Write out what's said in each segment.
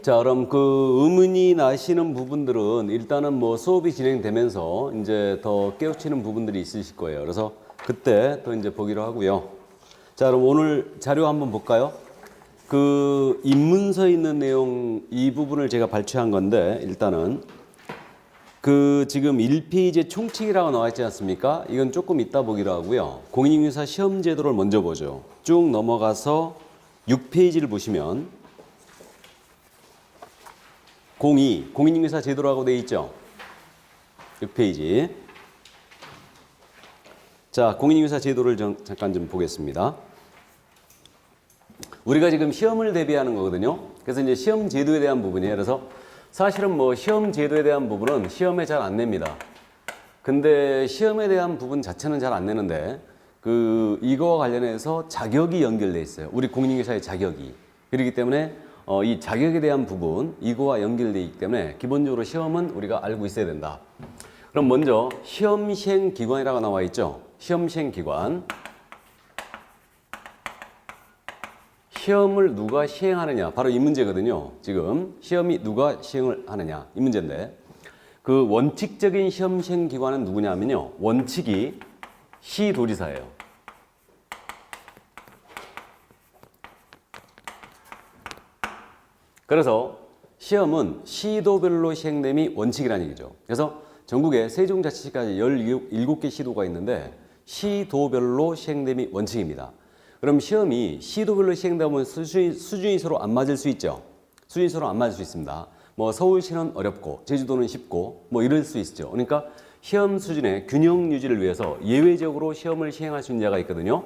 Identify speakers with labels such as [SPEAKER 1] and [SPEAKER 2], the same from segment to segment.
[SPEAKER 1] 자, 그럼 그 의문이 나시는 부분들은 일단은 뭐 수업이 진행되면서 이제 더 깨우치는 부분들이 있으실 거예요. 그래서 그때 또 이제 보기로 하고요. 자, 그럼 오늘 자료 한번 볼까요? 그 입문서에 있는 내용 이 부분을 제가 발췌한 건데 일단은 그 지금 1페이지에 총칙이라고 나와 있지 않습니까? 이건 조금 이따 보기로 하고요. 공인인증서 시험 제도를 먼저 보죠. 쭉 넘어가서 6페이지를 보시면 02 공인인증서 제도라고 되어 있죠. 6페이지. 자, 공인인증서 제도를 잠깐 좀 보겠습니다. 우리가 지금 시험을 대비하는 거거든요. 그래서 이제 시험 제도에 대한 부분이에요. 그래서 사실은 뭐 시험 제도에 대한 부분은 시험에 잘 안 냅니다. 근데 시험에 대한 부분 자체는 잘 안 내는데 그 이거와 관련해서 자격이 연결돼 있어요. 우리 공인인증서의 자격이. 그렇기 때문에 이 자격에 대한 부분 이거와 연결되어 있기 때문에 기본적으로 시험은 우리가 알고 있어야 된다. 그럼 먼저 시험 시행 기관이라고 나와 있죠. 시험 시행 기관. 시험을 누가 시행하느냐. 바로 이 문제거든요. 지금 시험이 누가 시행을 하느냐. 이 문제인데 그 원칙적인 시험 시행 기관은 누구냐면요. 원칙이 시도지사예요. 그래서 시험은 시도별로 시행됨이 원칙이라는 얘기죠. 그래서 전국에 세종자치시까지 17개 시도가 있는데 시도별로 시행됨이 원칙입니다. 그럼 시험이 시도별로 시행되면 수준이 서로 안 맞을 수 있죠. 수준이 서로 안 맞을 수 있습니다. 뭐 서울시는 어렵고 제주도는 쉽고 뭐 이럴 수 있죠. 그러니까 시험 수준의 균형 유지를 위해서 예외적으로 시험을 시행할 수 있는 자가 있거든요.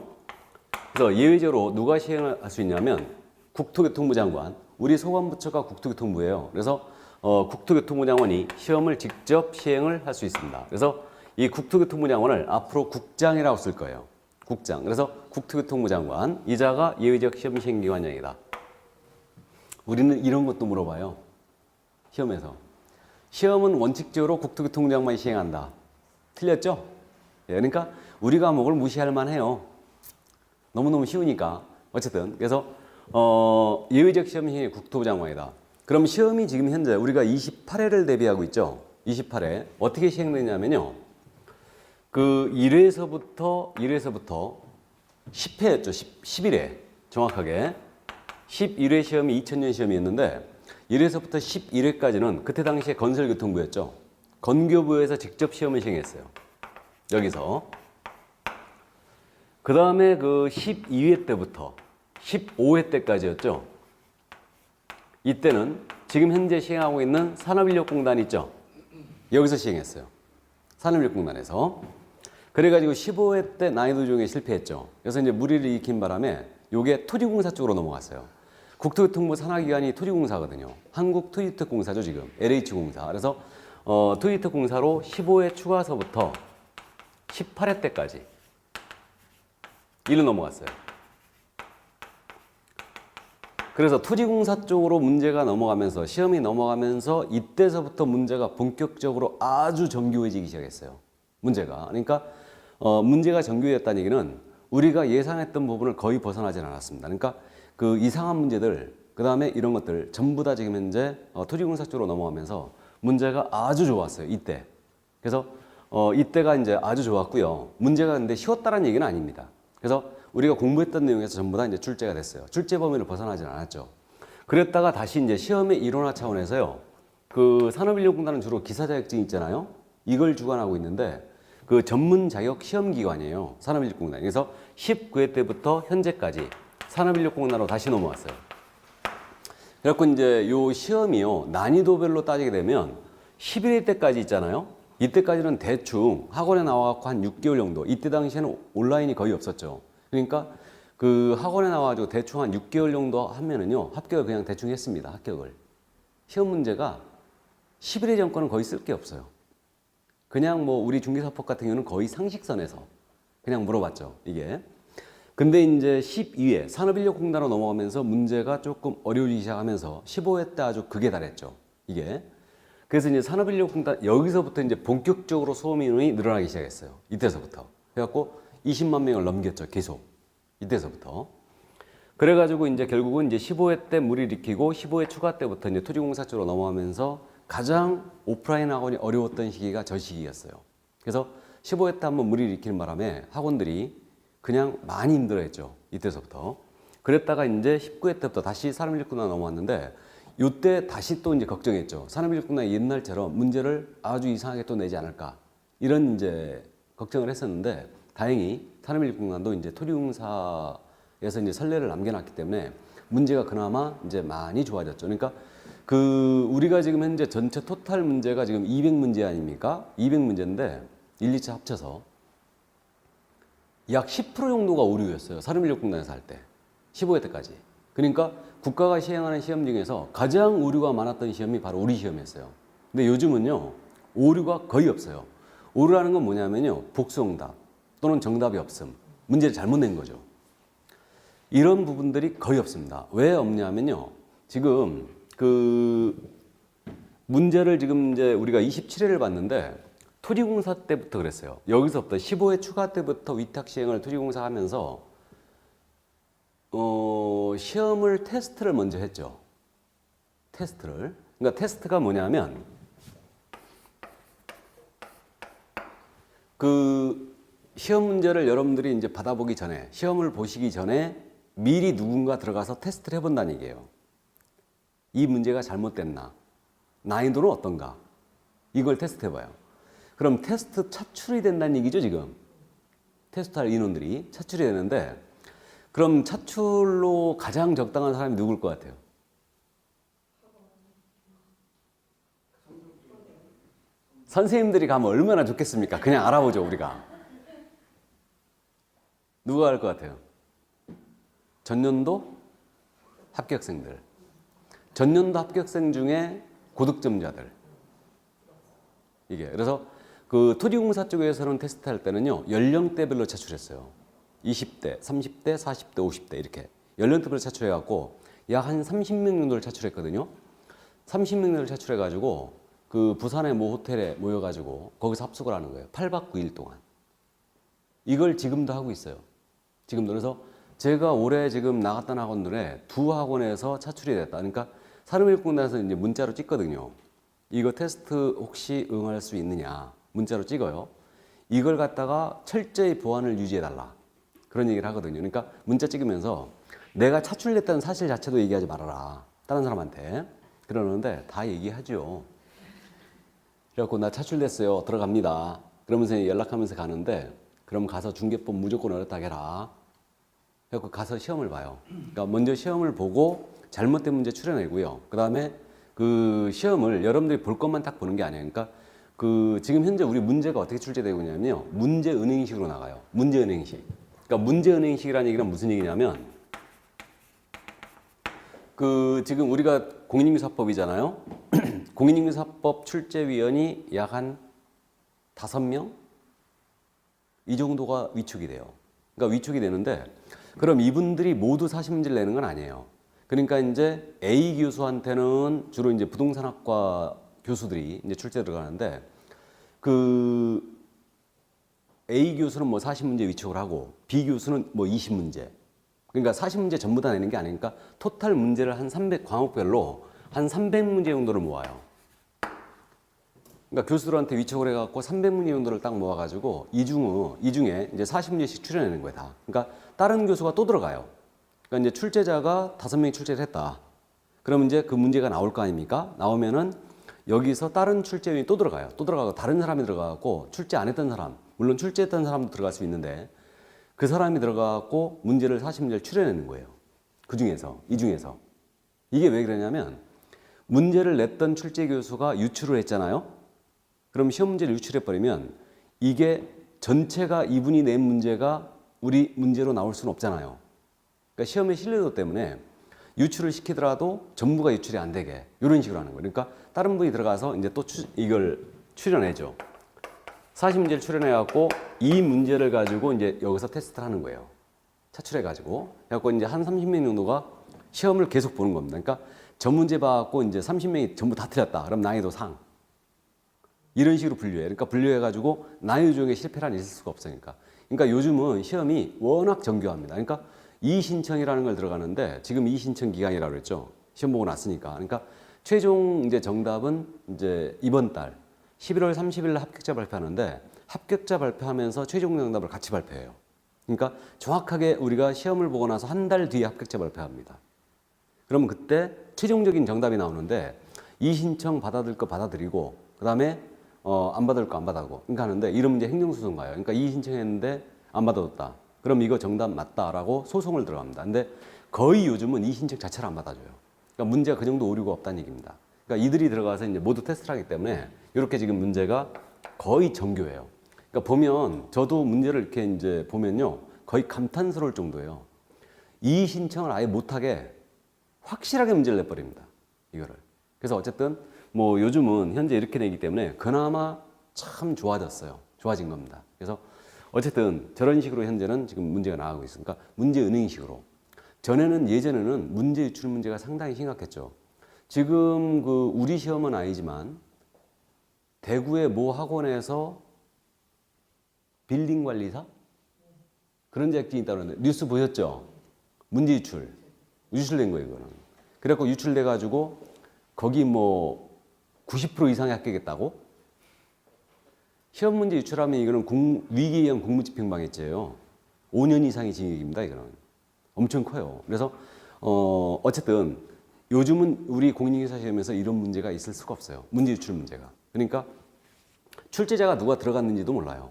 [SPEAKER 1] 그래서 예외적으로 누가 시행을 할 수 있냐면 국토교통부 장관, 우리 소관부처가 국토교통부예요. 그래서 국토교통부 장관이 시험을 직접 시행을 할 수 있습니다. 그래서 이 국토교통부 장관을 앞으로 국장이라고 쓸 거예요. 국장. 그래서 국토교통부 장관, 이자가 예외적 시험 시행기관장이다. 우리는 이런 것도 물어봐요. 시험에서. 시험은 원칙적으로 국토교통부 장관이 시행한다. 틀렸죠? 예, 그러니까 우리 과목을 무시할 만해요. 너무너무 쉬우니까. 어쨌든 그래서 예외적 시험 시행이 국토부 장관이다. 그럼 시험이 지금 현재 우리가 28회를 대비하고 있죠. 28회. 어떻게 시행되냐면요. 그 1회에서부터 10회였죠. 11회. 정확하게. 11회 시험이 2000년 시험이었는데 1회에서부터 11회까지는 그때 당시에 건설교통부였죠. 건교부에서 직접 시험을 시행했어요. 여기서. 그 다음에 그 12회 때부터 15회 때까지였죠. 이때는 지금 현재 시행하고 있는 산업인력공단 있죠. 여기서 시행했어요. 산업인력공단에서. 그래가지고 15회 때 난이도 조정에 실패했죠. 그래서 이제 무리를 일으킨 바람에 요게 토지공사 쪽으로 넘어갔어요. 국토교통부 산하기관이 토지공사거든요. 한국토지특공사죠 지금. LH공사. 그래서 토지특공사로 15회 추가서부터 18회 때까지 이로 넘어갔어요. 그래서 토지공사 쪽으로 문제가 넘어가면서 시험이 넘어가면서 이때서부터 문제가 본격적으로 아주 정교해지기 시작했어요. 문제가. 그러니까 문제가 정교해졌다는 얘기는 우리가 예상했던 부분을 거의 벗어나진 않았습니다. 그러니까 그 이상한 문제들, 그 다음에 이런 것들 전부 다 지금 현재 토지공사 쪽으로 넘어가면서 문제가 아주 좋았어요. 이때. 그래서 이때가 이제 아주 좋았고요. 문제가 근데 쉬웠다는 얘기는 아닙니다. 그래서 우리가 공부했던 내용에서 전부 다 이제 출제가 됐어요. 출제 범위를 벗어나진 않았죠. 그랬다가 다시 이제 시험의 일원화 차원에서요. 그 산업인력공단은 주로 기사 자격증 있잖아요. 이걸 주관하고 있는데 그 전문 자격 시험 기관이에요. 산업인력공단. 그래서 19회 때부터 현재까지 산업인력공단으로 다시 넘어왔어요. 그래갖고 이제 요 시험이요. 난이도별로 따지게 되면 11회 때까지 있잖아요. 이때까지는 대충 학원에 나와갖고 한 6개월 정도. 이때 당시에는 온라인이 거의 없었죠. 그러니까 그 학원에 나와가지고 대충 한 6개월 정도 하면은요. 합격을 그냥 대충 했습니다. 합격을. 시험 문제가 11회 전권은 거의 쓸 게 없어요. 그냥 뭐 우리 중개사법 같은 경우는 거의 상식선에서 그냥 물어봤죠. 이게. 근데 이제 12회 산업인력공단으로 넘어가면서 문제가 조금 어려워지기 시작하면서 15회 때 아주 극에 달했죠. 이게. 그래서 이제 산업인력공단 여기서부터 이제 본격적으로 수험 인원이 늘어나기 시작했어요. 이때서부터. 그래갖고 20만 명을 넘겼죠. 계속. 이때서부터. 그래가지고 이제 결국은 이제 15회 때 물이 일으키고 15회 추가 때부터 이제 토지공사 쪽으로 넘어가면서 가장 오프라인 학원이 어려웠던 시기가 저 시기였어요. 그래서 15회 때 한번 물이 일으키는 바람에 학원들이 그냥 많이 힘들어했죠. 이때서부터. 그랬다가 이제 19회 때부터 다시 산업인력공단 넘어왔는데 이때 다시 또 이제 걱정했죠. 산업인력공단이 옛날처럼 문제를 아주 이상하게 또 내지 않을까 이런 이제 걱정을 했었는데 다행히 산업인력공단도 이제 토지공사에서 이제 선례를 남겨놨기 때문에 문제가 그나마 이제 많이 좋아졌죠. 그러니까 그 우리가 지금 현재 전체 토탈 문제가 지금 200문제 아닙니까? 200문제인데 1, 2차 합쳐서 약 10% 정도가 오류였어요. 산업인력공단에서 할 때. 15회 때까지. 그러니까 국가가 시행하는 시험 중에서 가장 오류가 많았던 시험이 바로 우리 시험이었어요. 근데 요즘은요, 오류가 거의 없어요. 오류라는 건 뭐냐면요, 복수응답 또는 정답이 없음, 문제를 잘못 낸 거죠. 이런 부분들이 거의 없습니다. 왜 없냐면요, 지금 그 문제를 지금 이제 우리가 27회를 봤는데 토지공사 때부터 그랬어요. 여기서부터 15회 추가 때부터 위탁 시행을 토지공사 하면서 시험을 테스트를 먼저 했죠. 테스트를. 그러니까 테스트가 뭐냐면 그 시험 문제를 여러분들이 이제 받아보기 전에 시험을 보시기 전에 미리 누군가 들어가서 테스트를 해본다는 얘기예요. 이 문제가 잘못됐나? 난이도는 어떤가? 이걸 테스트 해봐요. 그럼 테스트 차출이 된다는 얘기죠, 지금. 테스트할 인원들이 차출이 되는데 그럼 차출로 가장 적당한 사람이 누굴 것 같아요? 선생님들이 가면 얼마나 좋겠습니까? 그냥 알아보죠, 우리가. 누가 할 것 같아요? 전년도 합격생들. 전년도 합격생 중에 고득점자들. 이게. 그래서 그 토지공사 쪽에서는 테스트할 때는요, 연령대별로 차출했어요. 20대, 30대, 40대, 50대 이렇게 연령대별로 차출해갖고 약 한 30명 정도를 차출했거든요. 30명 정도를 차출해가지고 그 부산의 모 호텔에 모여가지고 거기서 합숙을 하는 거예요. 8박 9일 동안. 이걸 지금도 하고 있어요. 지금도. 그래서 제가 올해 지금 나갔던 학원들에 두 학원에서 차출이 됐다. 그러니까 산업인력공단에서 이제 문자로 찍거든요. 이거 테스트 혹시 응할 수 있느냐. 문자로 찍어요. 이걸 갖다가 철저히 보안을 유지해달라. 그런 얘기를 하거든요. 그러니까 문자 찍으면서 내가 차출됐다는 사실 자체도 얘기하지 말아라. 다른 사람한테. 그러는데 다 얘기하죠. 그래갖고 나 차출됐어요. 들어갑니다. 그러면서 연락하면서 가는데 그럼 가서 중개법 무조건 어렵다 해라. 그래갖고 가서 시험을 봐요. 그러니까 먼저 시험을 보고 잘못된 문제 추려내고요. 그 다음에 그 시험을 여러분들이 볼 것만 딱 보는 게 아니에요. 그러니까 그 지금 현재 우리 문제가 어떻게 출제되고 있냐면요. 문제은행식으로 나가요. 문제은행식. 그러니까 문제은행식이라는 얘기는 무슨 얘기냐면 그 지금 우리가 공인인증사법이잖아요. 공인인증사법 출제위원이 약 한 5명? 이 정도가 위촉이 돼요. 그러니까 위촉이 되는데 그럼 이분들이 모두 40문제를 내는 건 아니에요. 그러니까 이제 A 교수한테는 주로 이제 부동산학과 교수들이 이제 출제 들어가는데 그 A 교수는 뭐 40문제 위촉을 하고 B 교수는 뭐 20문제. 그러니까 40문제 전부 다 내는 게 아니니까 토탈 문제를 한 300 과목별로 한 300문제 정도를 모아요. 그러니까 교수들한테 위촉을 해갖고 300문제 정도를 딱 모아가지고 이 중에 이제 40문제씩 출연하는 거예요, 다. 그러니까 다른 교수가 또 들어가요. 그러니까 이제 출제자가 5명이 출제를 했다. 그러면 이제 그 문제가 나올 거 아닙니까? 나오면은 여기서 다른 출제위원이 또 들어가요. 또 들어가고 다른 사람이 들어가고 출제 안 했던 사람, 물론 출제했던 사람도 들어갈 수 있는데 그 사람이 들어가고 문제를 40문제를 추려내는 거예요. 그 중에서, 이 중에서. 이게 왜 그러냐면 문제를 냈던 출제 교수가 유출을 했잖아요. 그럼 시험 문제를 유출해버리면 이게 전체가 이분이 낸 문제가 우리 문제로 나올 수는 없잖아요. 그러니까 시험의 신뢰도 때문에 유출을 시키더라도 전부가 유출이 안 되게 이런 식으로 하는 거예요. 그러니까 다른 분이 들어가서 이제 또 이걸 출연해줘. 40문제를 출연해갖고 이 문제를 가지고 이제 여기서 테스트를 하는 거예요. 차출해가지고. 그래갖고 이제 한 30명 정도가 시험을 계속 보는 겁니다. 그러니까 저 문제 봐갖고 이제 30명이 전부 다 틀렸다. 그럼 난이도 상. 이런 식으로 분류해요. 그러니까 분류해가지고 난이도 중에 실패란 있을 수가 없으니까. 그러니까 요즘은 시험이 워낙 정교합니다. 그러니까 이의신청이라는 걸 들어가는데 지금 이의신청 기간이라고 그랬죠. 시험 보고 났으니까. 그러니까 최종 이제 정답은 이제 이번 달 11월 30일 날 합격자 발표하는데 합격자 발표하면서 최종 정답을 같이 발표해요. 그러니까 정확하게 우리가 시험을 보고 나서 한 달 뒤에 합격자 발표합니다. 그러면 그때 최종적인 정답이 나오는데 이의신청 받아들일 거 받아들이고 그다음에 안 받을 거 안 받아고 그러니까 하는데 이러면 이제 행정소송 가요. 그러니까 이의신청했는데 안 받아줬다. 그럼 이거 정답 맞다라고 소송을 들어갑니다. 근데 거의 요즘은 이의신청 자체를 안 받아줘요. 그러니까 문제가 그 정도 오류가 없다는 얘기입니다. 그러니까 이들이 들어가서 이제 모두 테스트를 하기 때문에 이렇게 지금 문제가 거의 정교해요. 그러니까 보면 저도 문제를 이렇게 이제 보면요 거의 감탄스러울 정도예요. 이의 신청을 아예 못하게 확실하게 문제를 내버립니다. 이거를. 그래서 어쨌든 뭐 요즘은 현재 이렇게 되기 때문에 그나마 참 좋아졌어요. 좋아진 겁니다. 그래서 어쨌든 저런 식으로 현재는 지금 문제가 나가고 있으니까 문제 은행식으로. 전에는 예전에는 문제 유출 문제가 상당히 심각했죠. 지금 그 우리 시험은 아니지만 대구의 모 학원에서 빌딩 관리사 그런 제작진이 있다고 그러는데 뉴스 보셨죠? 문제 유출된 거예요, 이거는. 그래갖고 유출돼 가지고 거기 뭐 90% 이상이 합격했다고? 시험 문제 유출하면 이거는 위기에 의한 공무집행방해죄예요. 5년 이상의 징역입니다, 이거는. 엄청 커요. 그래서 어쨌든 요즘은 우리 공인중개사 시험에서 이런 문제가 있을 수가 없어요. 문제 유출 문제가. 그러니까 출제자가 누가 들어갔는지도 몰라요.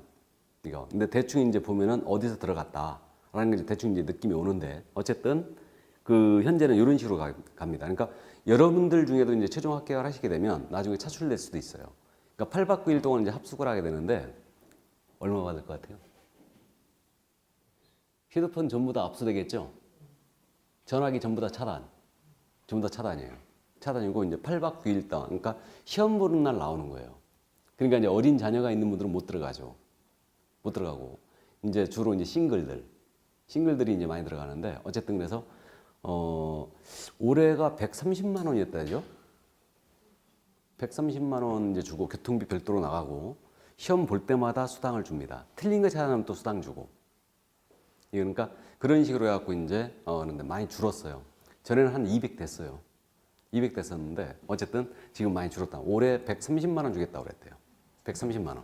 [SPEAKER 1] 이거. 근데 대충 이제 보면은 어디서 들어갔다라는 게 대충 이제 느낌이 오는데 어쨌든 그 현재는 이런 식으로 갑니다. 그러니까 여러분들 중에도 이제 최종 합격을 하시게 되면 나중에 차출될 수도 있어요. 그러니까 8박 9일 동안 이제 합숙을 하게 되는데 얼마 받을 것 같아요? 휴대폰 전부 다 압수되겠죠? 전화기 전부 다 차단. 전부 다 차단이에요. 차단이고 이제 8박 9일 동안 그러니까 시험 보는 날 나오는 거예요. 그러니까 이제 어린 자녀가 있는 분들은 못 들어가죠. 못 들어가고 이제 주로 이제 싱글들이 이제 많이 들어가는데 어쨌든 그래서 올해가 130만 원이었다죠. 130만 원 이제 주고 교통비 별도로 나가고 시험 볼 때마다 수당을 줍니다. 틀린 거 찾아내면 또 수당 주고. 그러니까 그런 식으로 해갖고 이제 근데 많이 줄었어요. 전에는 한 200 됐어요. 200 됐었는데 어쨌든 지금 많이 줄었다. 올해 130만 원 주겠다고 그랬대요. 130만 원.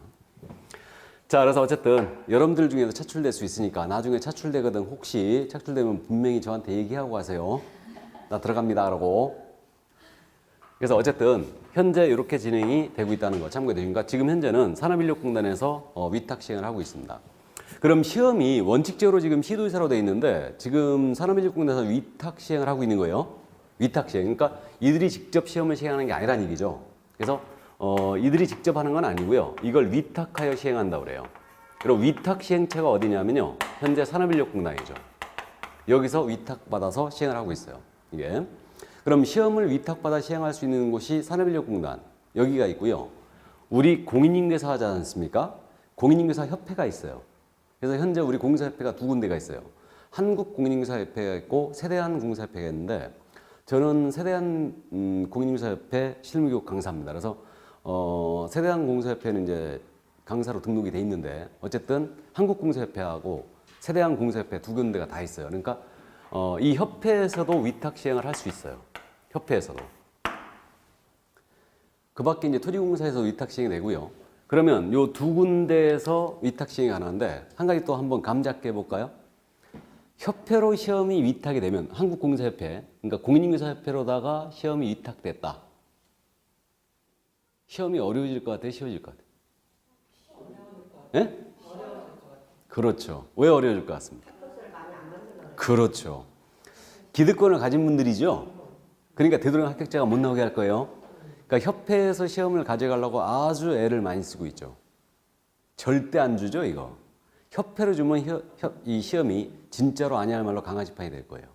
[SPEAKER 1] 자, 그래서 어쨌든 여러분들 중에서 차출될 수 있으니까 나중에 차출되거든 혹시 차출되면 분명히 저한테 얘기하고 가세요. 나 들어갑니다. 라고. 그래서 어쨌든 현재 이렇게 진행이 되고 있다는 거 참고해 주시니까 지금 현재는 산업인력공단에서 위탁 시행을 하고 있습니다. 그럼 시험이 원칙적으로 지금 시도의사로 되어 있는데 지금 산업인력공단에서 위탁 시행을 하고 있는 거예요. 위탁 시행. 그러니까 이들이 직접 시험을 시행하는 게 아니라는 얘기죠. 그래서 이들이 직접 하는 건 아니고요. 이걸 위탁하여 시행한다고 그래요. 그럼 위탁 시행처가 어디냐면요. 현재 산업인력공단이죠. 여기서 위탁받아서 시행을 하고 있어요. 이게. 그럼 시험을 위탁받아 시행할 수 있는 곳이 산업인력공단. 여기가 있고요. 우리 공인중개사 하지 않습니까? 공인중개사 협회가 있어요. 그래서 현재 우리 공사협회가 두 군데가 있어요. 한국공인중개사협회가 있고 세대한 공사협회가 있는데 저는 세대한 공인중개사협회 실무교육 강사입니다. 그래서 세대한 공사협회는 이제 강사로 등록이 돼 있는데 어쨌든 한국공사협회하고 세대한 공사협회 두 군데가 다 있어요. 그러니까 이 협회에서도 위탁 시행을 할 수 있어요. 협회에서도. 그 밖에 이제 토지공사에서 위탁 시행이 되고요. 그러면 요 두 군데에서 위탁 시행이 가능한데 한 가지 또 한번 감 잡게 해볼까요? 협회로 시험이 위탁이 되면 한국공사협회, 그러니까 공인중개사협회로다가 시험이 위탁됐다. 시험이 어려워질 것 같아요? 쉬워질 것 같아요? 예? 그렇죠. 왜 어려워질 것 같습니까? 그렇죠. 기득권을 가진 분들이죠. 그러니까 되도록 합격자가 못 나오게 할 거예요. 그러니까 협회에서 시험을 가져가려고 아주 애를 많이 쓰고 있죠. 절대 안 주죠, 이거. 협회로 주면 이 시험이 진짜로 아니할 말로 강아지판이 될 거예요.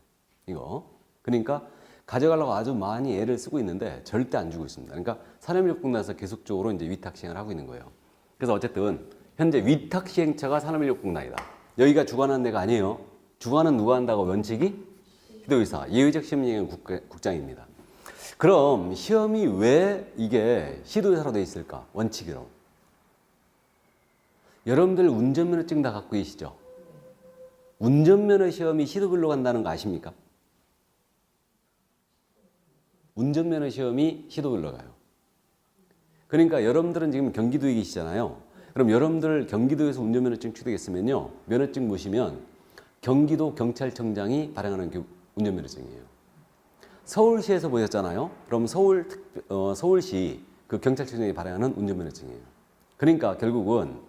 [SPEAKER 1] 이거. 그러니까 가져가려고 아주 많이 애를 쓰고 있는데 절대 안 주고 있습니다. 그러니까 산업인력공단에서 계속적으로 이제 위탁 시행을 하고 있는 거예요. 그래서 어쨌든 현재 위탁 시행처가 산업인력공단이다. 여기가 주관하는 데가 아니에요. 주관은 누가 한다고 원칙이? 시도의사, 예외적 시험진행 국장입니다. 그럼 시험이 왜 이게 시도의사로 되어 있을까? 원칙으로. 여러분들 운전면허증 다 갖고 계시죠? 운전면허 시험이 시도별로 간다는 거 아십니까? 운전면허 시험이 시도별로 가요. 그러니까 여러분들은 지금 경기도에 계시잖아요. 그럼 여러분들 경기도에서 운전면허증 취득했으면요. 면허증 보시면 경기도 경찰청장이 발행하는 운전면허증이에요. 서울시에서 보셨잖아요. 그럼 서울시 그 경찰청장이 발행하는 운전면허증이에요. 그러니까 결국은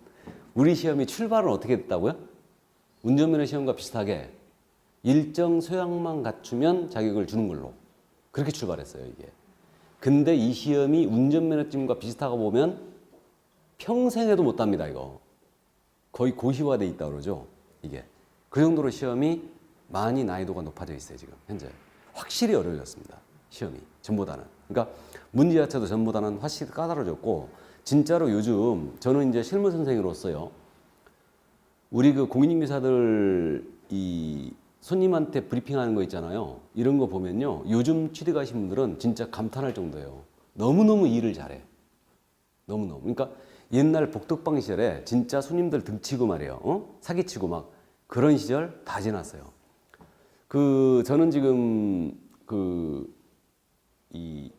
[SPEAKER 1] 우리 시험이 출발은 어떻게 됐다고요? 운전면허 시험과 비슷하게 일정 소양만 갖추면 자격을 주는 걸로 그렇게 출발했어요, 이게. 근데 이 시험이 운전면허증과 비슷하고 보면 평생에도 못 답니다, 이거. 거의 고시화돼 있다 그러죠, 이게. 그 정도로 시험이 많이 난이도가 높아져 있어요, 지금 현재. 확실히 어려워졌습니다, 시험이 전보다는. 그러니까 문제 자체도 전보다는 확실히 까다로워졌고, 진짜로 요즘 저는 이제 실무 선생으로서요, 우리 그 공인인증사들 이 손님한테 브리핑하는 거 있잖아요. 이런 거 보면요, 요즘 취득하신 분들은 진짜 감탄할 정도예요. 너무너무 일을 잘해. 너무너무. 그러니까 옛날 복덕방 시절에 진짜 손님들 등치고 말이에요. 사기치고 막 그런 시절 다 지났어요. 저는 지금 이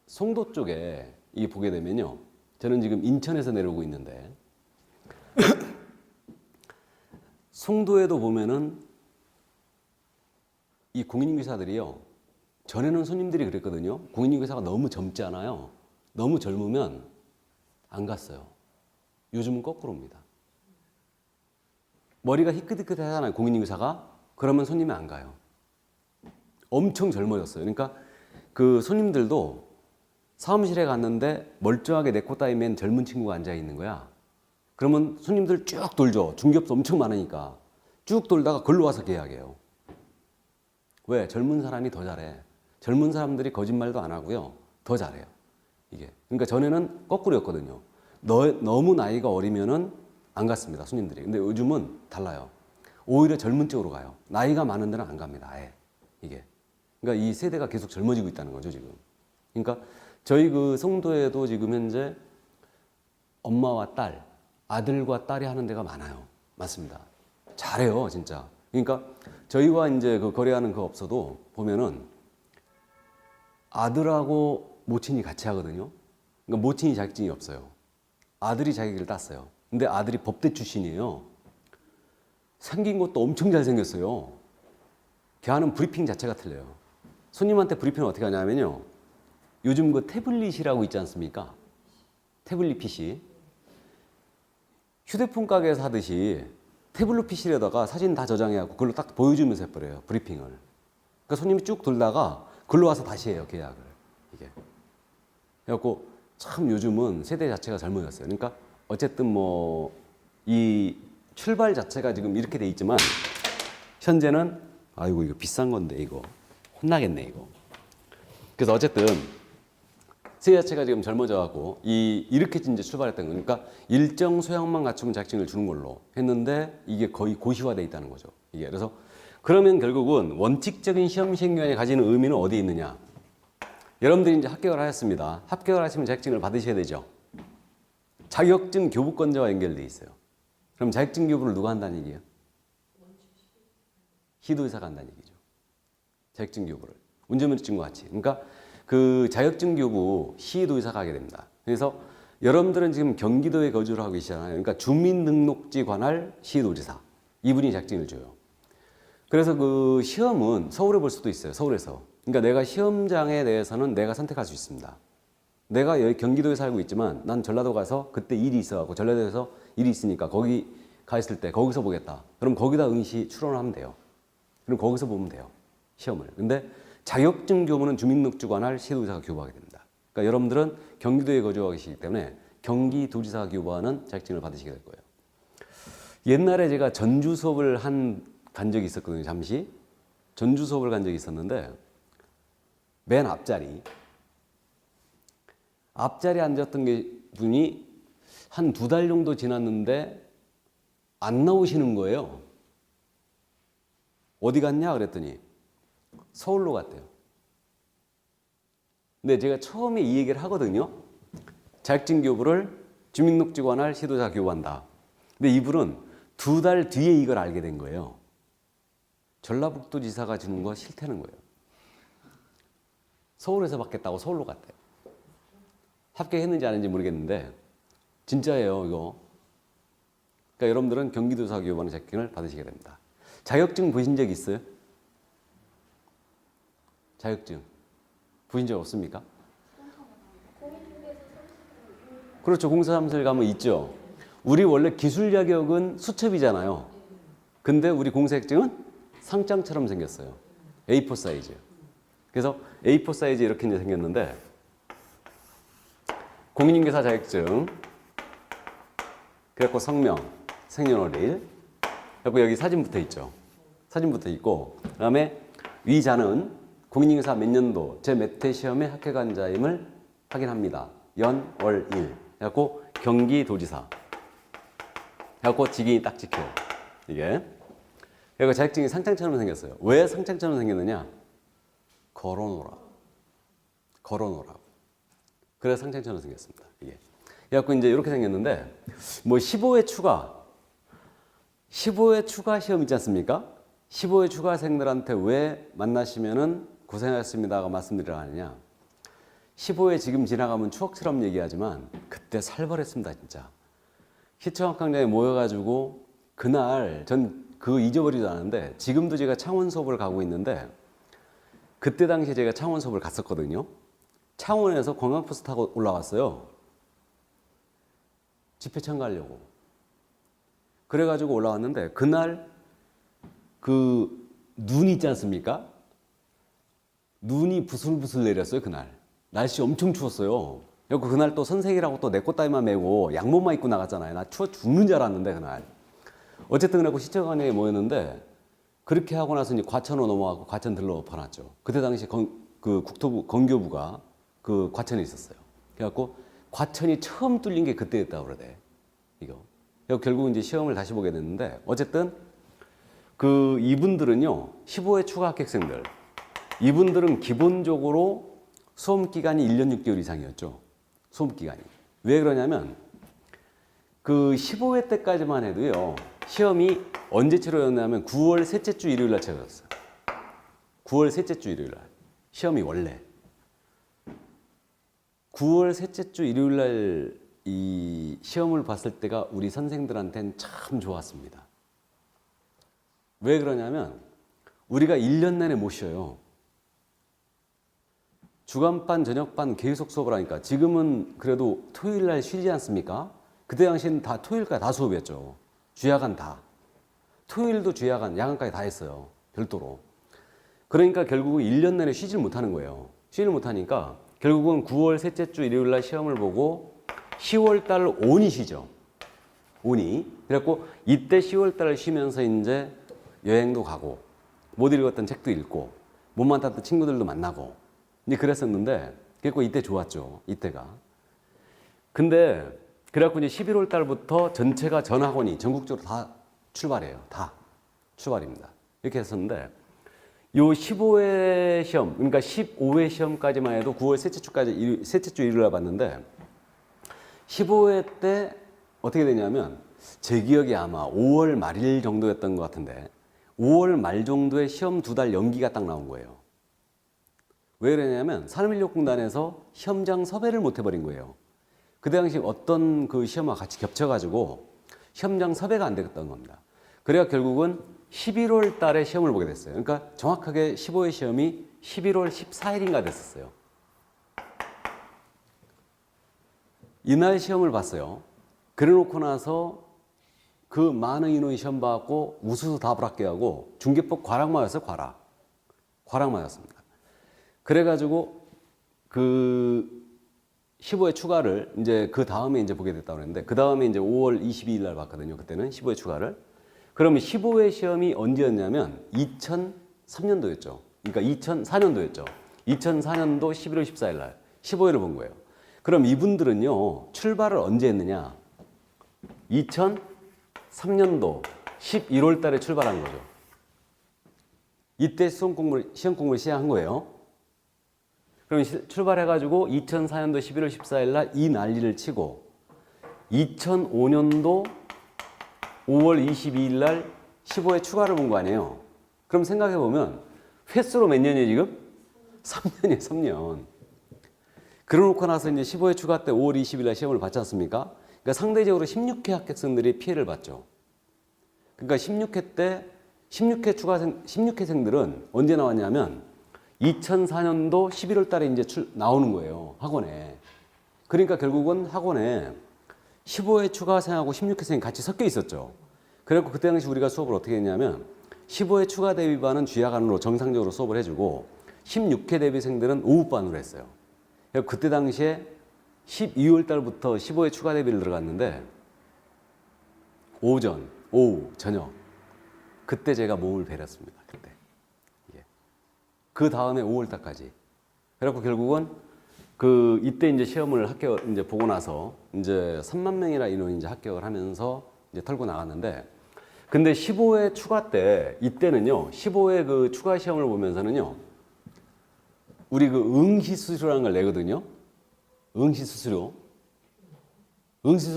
[SPEAKER 1] 송도 쪽에 이 보게 되면요. 저는 지금 인천에서 내려오고 있는데 송도에도 보면은 이 공인인증사들이요. 전에는 손님들이 그랬거든요. 공인인증사가 너무 젊지 않아요. 너무 젊으면 안 갔어요. 요즘은 거꾸로입니다. 머리가 희끗희끗하잖아요, 공인인증사가. 그러면 손님이 안 가요. 엄청 젊어졌어요. 그러니까 그 손님들도 사무실에 갔는데 멀쩡하게 네코 따위 맨 젊은 친구가 앉아 있는 거야. 그러면 손님들 쭉 돌죠. 중개업소 엄청 많으니까. 쭉 돌다가 걸로 와서 계약해요. 왜? 젊은 사람이 더 잘해. 젊은 사람들이 거짓말도 안 하고요. 더 잘해요. 이게. 그러니까 전에는 거꾸로였거든요. 너무 나이가 어리면은 안 갔습니다, 손님들이. 근데 요즘은 달라요. 오히려 젊은 쪽으로 가요. 나이가 많은 데는 안 갑니다, 아예. 이게. 그러니까 이 세대가 계속 젊어지고 있다는 거죠, 지금. 그러니까 저희 그 송도에도 지금 현재 엄마와 딸, 아들과 딸이 하는 데가 많아요. 맞습니다. 잘해요, 진짜. 그러니까 저희와 이제 그 거래하는 그 업소도 보면은 아들하고 모친이 같이 하거든요. 그러니까 모친이 자격증이 없어요. 아들이 자격을 땄어요. 근데 아들이 법대 출신이에요. 생긴 것도 엄청 잘생겼어요. 걔 하는 브리핑 자체가 틀려요. 손님한테 브리핑을 어떻게 하냐면요. 요즘 그 태블릿이라고 있지 않습니까? 태블릿 PC. 휴대폰 가게에서 하듯이 태블릿 PC에다가 사진 다 저장해갖고 그걸로 딱 보여주면서 해버려요, 브리핑을. 그러니까 손님이 쭉 돌다가 글로 와서 다시 해요, 계약을. 이게. 그래갖고 참 요즘은 세대 자체가 젊어졌어요. 그러니까 어쨌든 뭐 이 출발 자체가 지금 이렇게 돼 있지만 현재는 아이고 이거 비싼 건데 이거 혼나겠네 이거. 그래서 어쨌든 세대 자체가 지금 젊어져갖고 이렇게 이제 출발했던 거니까 일정 소양만 갖추면 자격증을 주는 걸로 했는데 이게 거의 고시화돼 있다는 거죠. 이게 그래서 그러면 결국은 원칙적인 시험 시행령이 가지는 의미는 어디에 있느냐? 여러분들이 이제 합격을 하셨습니다. 합격을 하시면 자격증을 받으셔야 되죠. 자격증 교부권자와 연결돼 있어요. 그럼 자격증 교부를 누가 한다는 얘기예요? 시도의사가 한다는 얘기죠. 자격증 교부를 운전면허증과 같이. 그러니까 그 자격증 교부 시도의사가 하게 됩니다. 그래서 여러분들은 지금 경기도에 거주를 하고 계시잖아요. 그러니까 주민등록지 관할 시도지사 이분이 자격증을 줘요. 그래서 그 시험은 서울에 볼 수도 있어요. 서울에서. 그러니까 내가 시험장에 대해서는 내가 선택할 수 있습니다. 내가 여기 경기도에 살고 있지만 난 전라도 가서 그때 일이 있어갖고 전라도에서 일이 있으니까 거기 가 있을 때 거기서 보겠다. 그럼 거기다 응시 출원을 하면 돼요. 그럼 거기서 보면 돼요. 시험을. 근데 자격증 교부는 주민등록지 관할 시도지사가 교부하게 됩니다. 그러니까 여러분들은 경기도에 거주하고 계시기 때문에 경기도지사가 교부하는 자격증을 받으시게 될 거예요. 옛날에 제가 전주 수업을 간 적이 있었거든요. 잠시. 전주 수업을 간 적이 있었는데 맨 앞자리에 앉았던 분이 한 2달 정도 지났는데 안 나오시는 거예요. 어디 갔냐 그랬더니 서울로 갔대요. 근데 제가 처음에 이 얘기를 하거든요. 자격증 교부를 주민등록지 관할 시도자 교부한다. 근데 이분은 2달 뒤에 이걸 알게 된 거예요. 전라북도지사가 주는 거 싫다는 거예요. 서울에서 받겠다고 서울로 갔대요. 합격했는지 아닌지 모르겠는데 진짜예요, 이거. 그러니까 여러분들은 경기도지사 교육원의 자격증을 받으시게 됩니다. 자격증 보신 적 있어요? 자격증 보신 적 없습니까? 그렇죠. 공사사무소에 가면 있죠. 우리 원래 기술 자격은 수첩이잖아요. 근데 우리 공사자격증은 상장처럼 생겼어요. A4 사이즈. 그래서 A4 사이즈 이렇게 이제 생겼는데 공인중개사 자격증, 그래갖고 성명, 생년월일, 그리고 여기 사진 붙어 있죠. 사진 붙어 있고, 그다음에 위자는 공인중개사 몇 년도 제 몇 회 시험에 합격한 자임을 확인합니다. 연, 월, 일. 그래갖고 경기도지사. 그래갖고 직인이 딱 찍혀. 이게. 그리고 자격증이 상장처럼 생겼어요. 왜 상장처럼 생겼느냐? 걸어놓으라. 걸어놓으라고. 그래서 상장처럼 생겼습니다. 이게. 그래갖고 이제 이렇게 생겼는데, 뭐 15회 추가, 15회 추가 시험 있지 않습니까? 15회 추가생들한테 왜 만나시면은 고생하셨습니다가 말씀드리려 하느냐? 15회 지금 지나가면 추억처럼 얘기하지만 그때 살벌했습니다, 진짜. 시청학강장에 모여가지고 그날 전 그거 잊어버리지 않았는데 지금도 제가 창원 수업을 가고 있는데 그때 당시에 제가 창원 수업을 갔었거든요. 창원에서 관광버스 타고 올라왔어요. 집회 참가하려고. 그래가지고 올라왔는데 그날 그 눈이 있지 않습니까? 눈이 부슬부슬 내렸어요, 그날. 날씨 엄청 추웠어요. 그리고 그날 또 선생이라고 또 내 꽃다리만 메고 양복만 입고 나갔잖아요. 나 추워 죽는 줄 알았는데 그날. 어쨌든 그래고 시청관에 모였는데 그렇게 하고 나서 이제 과천으로 넘어가고 과천 들러 엎어놨죠. 그때 당시 그 국토부 건교부가 그 과천에 있었어요. 그래갖고 과천이 처음 뚫린 게 그때였다고 그러대. 이거. 그래서 결국 이제 시험을 다시 보게 됐는데 어쨌든 그 이분들은요 15회 추가 합격생들 이분들은 기본적으로 수험 기간이 1년 6개월 이상이었죠. 수험 기간이. 왜 그러냐면 그 15회 때까지만 해도요. 시험이 언제 치러졌냐면 9월 셋째 주 일요일 날 치러졌어요. 9월 셋째 주 일요일 날. 시험이 원래 9월 셋째 주 일요일 날 이 시험을 봤을 때가 우리 선생들한테는 참 좋았습니다. 왜 그러냐면 우리가 1년 내내 못 쉬어요. 주간반, 저녁반 계속 수업을 하니까 지금은 그래도 토요일 날 쉬지 않습니까? 그때 당시에는 다 토요일까지 다 수업이었죠. 주야간 다. 토요일도 주야간, 야간까지 다 했어요. 별도로. 그러니까 결국은 1년 내내 쉬질 못하는 거예요. 쉬질 못하니까 결국은 9월 셋째 주 일요일 날 시험을 보고 10월 달 온이 쉬죠. 온이. 그래갖고 이때 10월 달을 쉬면서 이제 여행도 가고 못 읽었던 책도 읽고 못 만났던 친구들도 만나고 이제 그랬었는데 그래갖고 이때 좋았죠. 이때가. 근데 그래갖고 이제 11월 달부터 전체가 전학원이 전국적으로 다 출발해요. 다 출발입니다. 이렇게 했었는데 요 15회 시험, 그러니까 15회 시험까지만 해도 9월 셋째 주까지 셋째 주 일요일 날 봤는데 15회 때 어떻게 되냐면 제 기억이 아마 5월 말일 정도였던 것 같은데 5월 말 정도에 시험 2달 연기가 딱 나온 거예요. 왜 그러냐면 산업인력공단에서 시험장 섭외를 못 해버린 거예요. 그때 당시 어떤 그 시험과 같이 겹쳐가지고 시험장 섭외가 안 됐던 겁니다. 그래야 결국은 11월 달에 시험을 보게 됐어요. 그러니까 정확하게 15회 시험이 11월 14일인가 됐었어요. 이날 시험을 봤어요. 그래 놓고 나서 그 많은 인원이 시험 봐갖고 우수수 답을 합게 하고 중개법 과락 맞았어요, 과락. 과락 맞았습니다. 그래가지고 그 15회 추가를 이제 그 다음에 이제 보게 됐다고 했는데 그 다음에 이제 5월 22일 날 봤거든요. 그때는 15회 추가를. 그러면 15회 시험이 언제였냐면 2003년도였죠. 그러니까 2004년도였죠. 2004년도 11월 14일 날 15회를 본 거예요. 그럼 이분들은요, 출발을 언제 했느냐? 2003년도 11월 달에 출발한 거죠. 이때 시험 공부를 시작한 거예요. 그럼 출발해가지고 2004년도 11월 14일 날 이 난리를 치고 2005년도 5월 22일 날 15회 추가를 본 거 아니에요. 그럼 생각해 보면 횟수로 몇 년이에요 지금? 3년이에요 3년. 그러놓고 나서 이제 15회 추가 때 5월 20일 날 시험을 받지 않습니까? 그러니까 상대적으로 16회 합격생들이 피해를 봤죠. 그러니까 16회 때 16회생들은 언제 나왔냐면 2004년도 11월 달에 이제 나오는 거예요. 학원에. 그러니까 결국은 학원에 15회 추가생하고 16회생이 같이 섞여 있었죠. 그래서 그때 당시 우리가 수업을 어떻게 했냐면 15회 추가 대비반은 주야간으로 정상적으로 수업을 해주고 16회 대비생들은 오후반으로 했어요. 그때 당시에 12월 달부터 15회 추가 대비를 들어갔는데 오전, 오후, 저녁 그때 제가 몸을 베렸습니다. 그때. 예. 그 다음에 5월 달까지. 그래갖고 결국은 이때 이제 시험을 이제 보고 나서 이제 3만 명이나 인원이 이제 합격을 하면서 이제 털고 나갔는데 근데 15회 추가 때 이때는요 15회 그 추가 시험을 보면서는요 우리 그 응시수수료라는 걸 내거든요. 응시수수료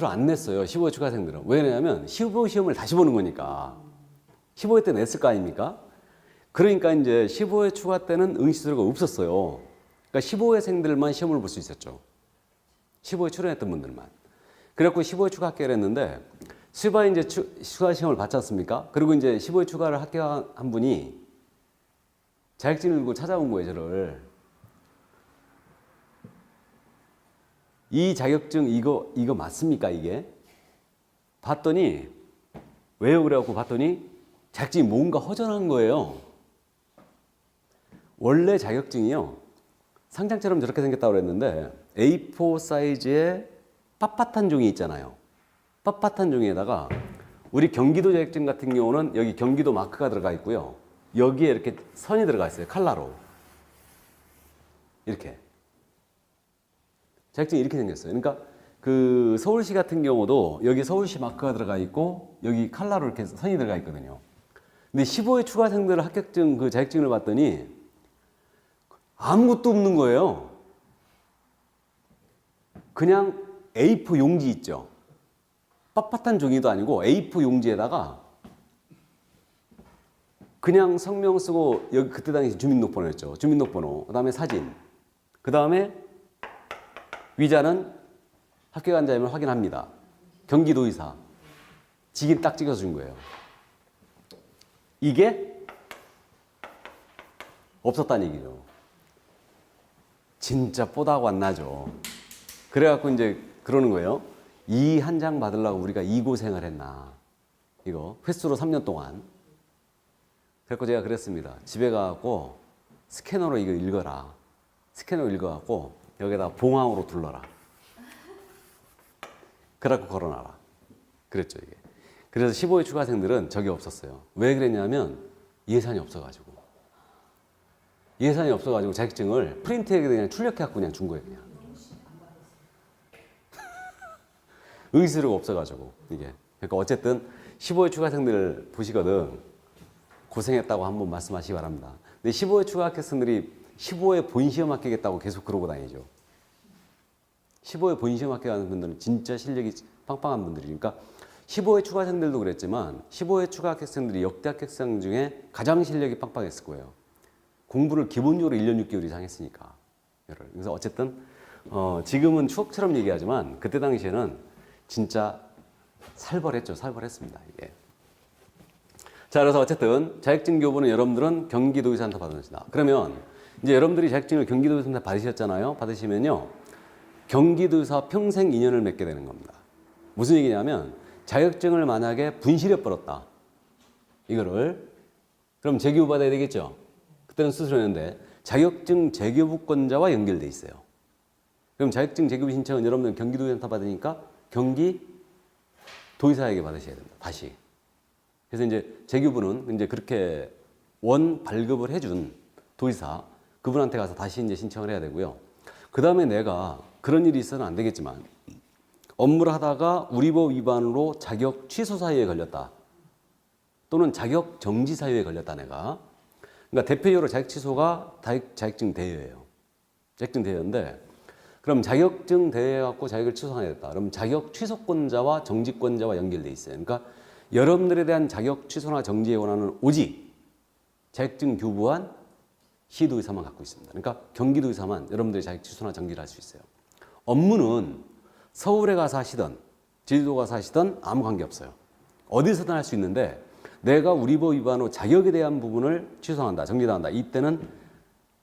[SPEAKER 1] 안 냈어요. 15회 추가생들은. 왜냐면 15회 시험을 다시 보는 거니까. 15회 때 냈을 거 아닙니까? 그러니까 이제 15회 추가 때는 응시수수료가 없었어요. 그러니까 15회생들만 시험을 볼 수 있었죠. 15회 출연했던 분들만. 그래갖고 15회 추가 합격을 했는데 수바 이제 추가 시험을 받지 않습니까? 그리고 이제 15회 추가를 합격한 분이 자격증을 들고 찾아온 거예요, 저를. 이 자격증 이거 맞습니까, 이게? 봤더니 왜요? 그래갖고 봤더니 자격증이 뭔가 허전한 거예요. 원래 자격증이요. 상장처럼 저렇게 생겼다고 그랬는데 A4 사이즈의 빳빳한 종이 있잖아요. 빳빳한 종이에다가 우리 경기도 자격증 같은 경우는 여기 경기도 마크가 들어가 있고요. 여기에 이렇게 선이 들어가 있어요. 칼라로. 이렇게. 자격증이 이렇게 생겼어요. 그러니까 그 서울시 같은 경우도 여기 서울시 마크가 들어가 있고 여기 칼라로 이렇게 선이 들어가 있거든요. 근데 15회 추가생들 합격증 그 자격증을 봤더니 아무것도 없는 거예요. 그냥 A4 용지 있죠. 빳빳한 종이도 아니고 A4 용지에다가 그냥 성명 쓰고 여기 그때 당시 주민등록번호였죠. 주민등록번호. 그다음에 사진. 그다음에 위자는 합격한 자임을 확인합니다. 경기도의사. 직인 딱 찍어준 거예요. 이게 없었다는 얘기죠. 진짜 뽀다고 안 나죠. 그래갖고 이제 그러는 거예요. 이 한 장 받으려고 우리가 이 고생을 했나. 이거 횟수로 3년 동안. 그래갖고 제가 그랬습니다. 집에 가갖고 스캐너로 이거 읽어라. 스캐너로 읽어갖고 여기다 봉황으로 둘러라. 그래갖고 걸어놔라. 그랬죠, 이게. 그래서 15회 추가생들은 저게 없었어요. 왜 그랬냐면 예산이 없어가지고. 예산이 없어가지고 자격증을 프린트에 그냥 출력해갖고 그냥 준 거예요, 그냥. 의지수료가 없어가지고, 이게. 그러니까 어쨌든 15회 추가생들 보시거든 고생했다고 한번 말씀하시기 바랍니다. 근데 15회 추가 합격생들이 15회 본시험 합격했다고 계속 그러고 다니죠. 15회 본시험 합격하는 분들은 진짜 실력이 빵빵한 분들이. 그러니까 15회 추가생들도 그랬지만 15회 추가 합격생들이 역대 합격생 중에 가장 실력이 빵빵했을 거예요. 공부를 기본적으로 1년 6개월 이상 했으니까. 그래서 어쨌든 지금은 추억처럼 얘기하지만 그때 당시에는 진짜 살벌했죠. 살벌했습니다. 이게. 자, 그래서 어쨌든 자격증 교부는 여러분들은 경기도의사한테 받으십니다. 그러면 이제 여러분들이 자격증을 경기도의사한테 받으셨잖아요. 받으시면요. 경기도의사 평생 인연을 맺게 되는 겁니다. 무슨 얘기냐면 자격증을 만약에 분실해 버렸다. 이거를 그럼 재교부 받아야 되겠죠. 그때는 수수료였는데 자격증 재교부권자와 연결돼 있어요. 그럼 자격증 재교부 신청은 여러분들 경기도의사한테 받으니까 경기도의사에게 받으셔야 됩니다. 다시. 그래서 이제 재교부는 이제 그렇게 원 발급을 해준 도의사 그분한테 가서 다시 이제 신청을 해야 되고요. 그 다음에 내가 그런 일이 있어서는 안 되겠지만 업무를 하다가 우리법 위반으로 자격 취소 사유에 걸렸다. 또는 자격 정지 사유에 걸렸다 내가. 그러니까 대표적으로 자격 취소가 자격증 대여예요. 자격증 대여인데 그럼 자격증 대여 갖고 자격을 취소해야 됐다. 그럼 자격 취소권자와 정지권자와 연결돼 있어요. 그러니까 여러분들에 대한 자격 취소나 정지의 권한은 오직 자격증 교부한 시도의사만 갖고 있습니다. 그러니까 경기도의사만 여러분들의 자격 취소나 정지를 할 수 있어요. 업무는 서울에 가서 하시던 제주도 가서 하시던 아무 관계없어요. 어디서든 할 수 있는데 내가 우리 법 위반 후 자격에 대한 부분을 취소한다, 정지한다. 이때는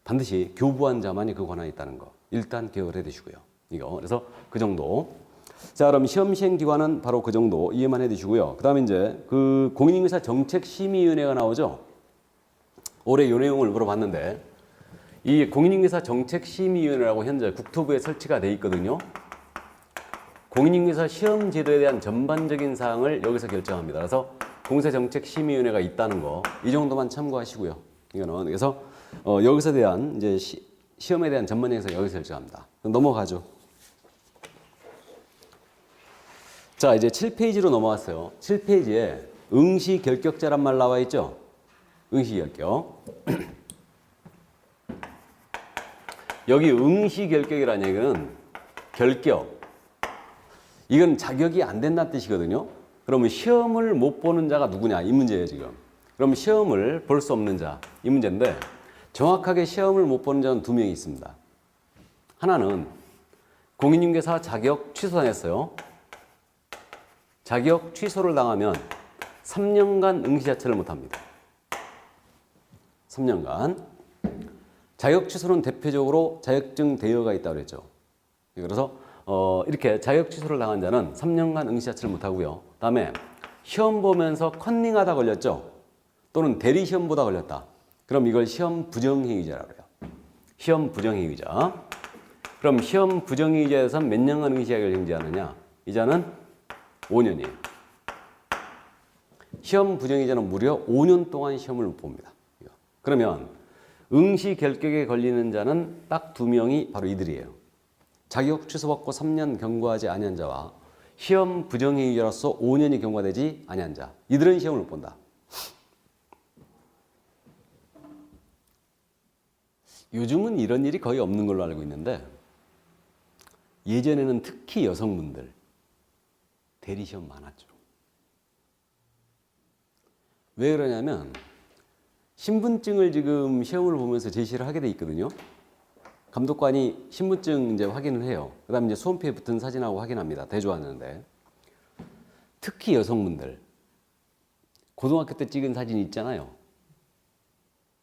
[SPEAKER 1] 반드시 교부한 자만이 그 권한이 있다는 거 일단 기억을 해두시고요. 이거 그래서 그 정도. 자, 그럼 시험 시행 기관은 바로 그 정도 이해만 해두시고요. 그다음에 이제 그 공인인증사 정책심의위원회가 나오죠. 올해 요 내용을 물어봤는데 이 공인인증사 정책심의위원회라고 현재 국토부에 설치가 돼 있거든요. 공인인증사 시험 제도에 대한 전반적인 사항을 여기서 결정합니다. 그래서 공사정책심의위원회가 있다는 거 이 정도만 참고하시고요. 이거는 그래서 여기서 대한 이제 시험에 대한 전반적인 여기서 결정합니다. 넘어가죠. 자, 이제 7페이지로 넘어왔어요. 7페이지에 응시 결격자란 말 나와 있죠. 응시 결격. 여기 응시 결격이라는 얘기는 결격. 이건 자격이 안 된다는 뜻이거든요. 그러면 시험을 못 보는 자가 누구냐? 이 문제예요, 지금. 그럼 시험을 볼 수 없는 자, 이 문제인데 정확하게 시험을 못 보는 자는 두 명이 있습니다. 하나는 공인중개사 자격 취소당했어요. 자격 취소를 당하면 3년간 응시 자체를 못합니다. 3년간. 자격 취소는 대표적으로 자격증 대여가 있다고 그랬죠. 그래서 이렇게 자격 취소를 당한 자는 3년간 응시 자체를 못하고요. 다음에 시험 보면서 컨닝하다 걸렸죠. 또는 대리 시험 보다 걸렸다. 그럼 이걸 시험 부정행위자라고 해요. 시험 부정행위자. 그럼 시험 부정행위자에서는 몇 년간 응시 자격을 정지하느냐? 이 자는 5년이에요. 시험 부정행위자는 무려 5년 동안 시험을 못 봅니다. 그러면 응시 결격에 걸리는 자는 딱 두 명이 바로 이들이에요. 자격 취소받고 3년 경과하지 아니한 자와 시험 부정행위자로서 5년이 경과되지 아니한 자. 이들은 시험을 못 본다. 요즘은 이런 일이 거의 없는 걸로 알고 있는데 예전에는 특히 여성분들 대리시험 많았죠. 왜 그러냐면 신분증을 지금 시험을 보면서 제시를 하게 돼 있거든요. 감독관이 신분증 이제 확인을 해요. 그 다음에 이제 수험표에 붙은 사진하고 확인합니다. 대조하는데. 특히 여성분들. 고등학교 때 찍은 사진 있잖아요.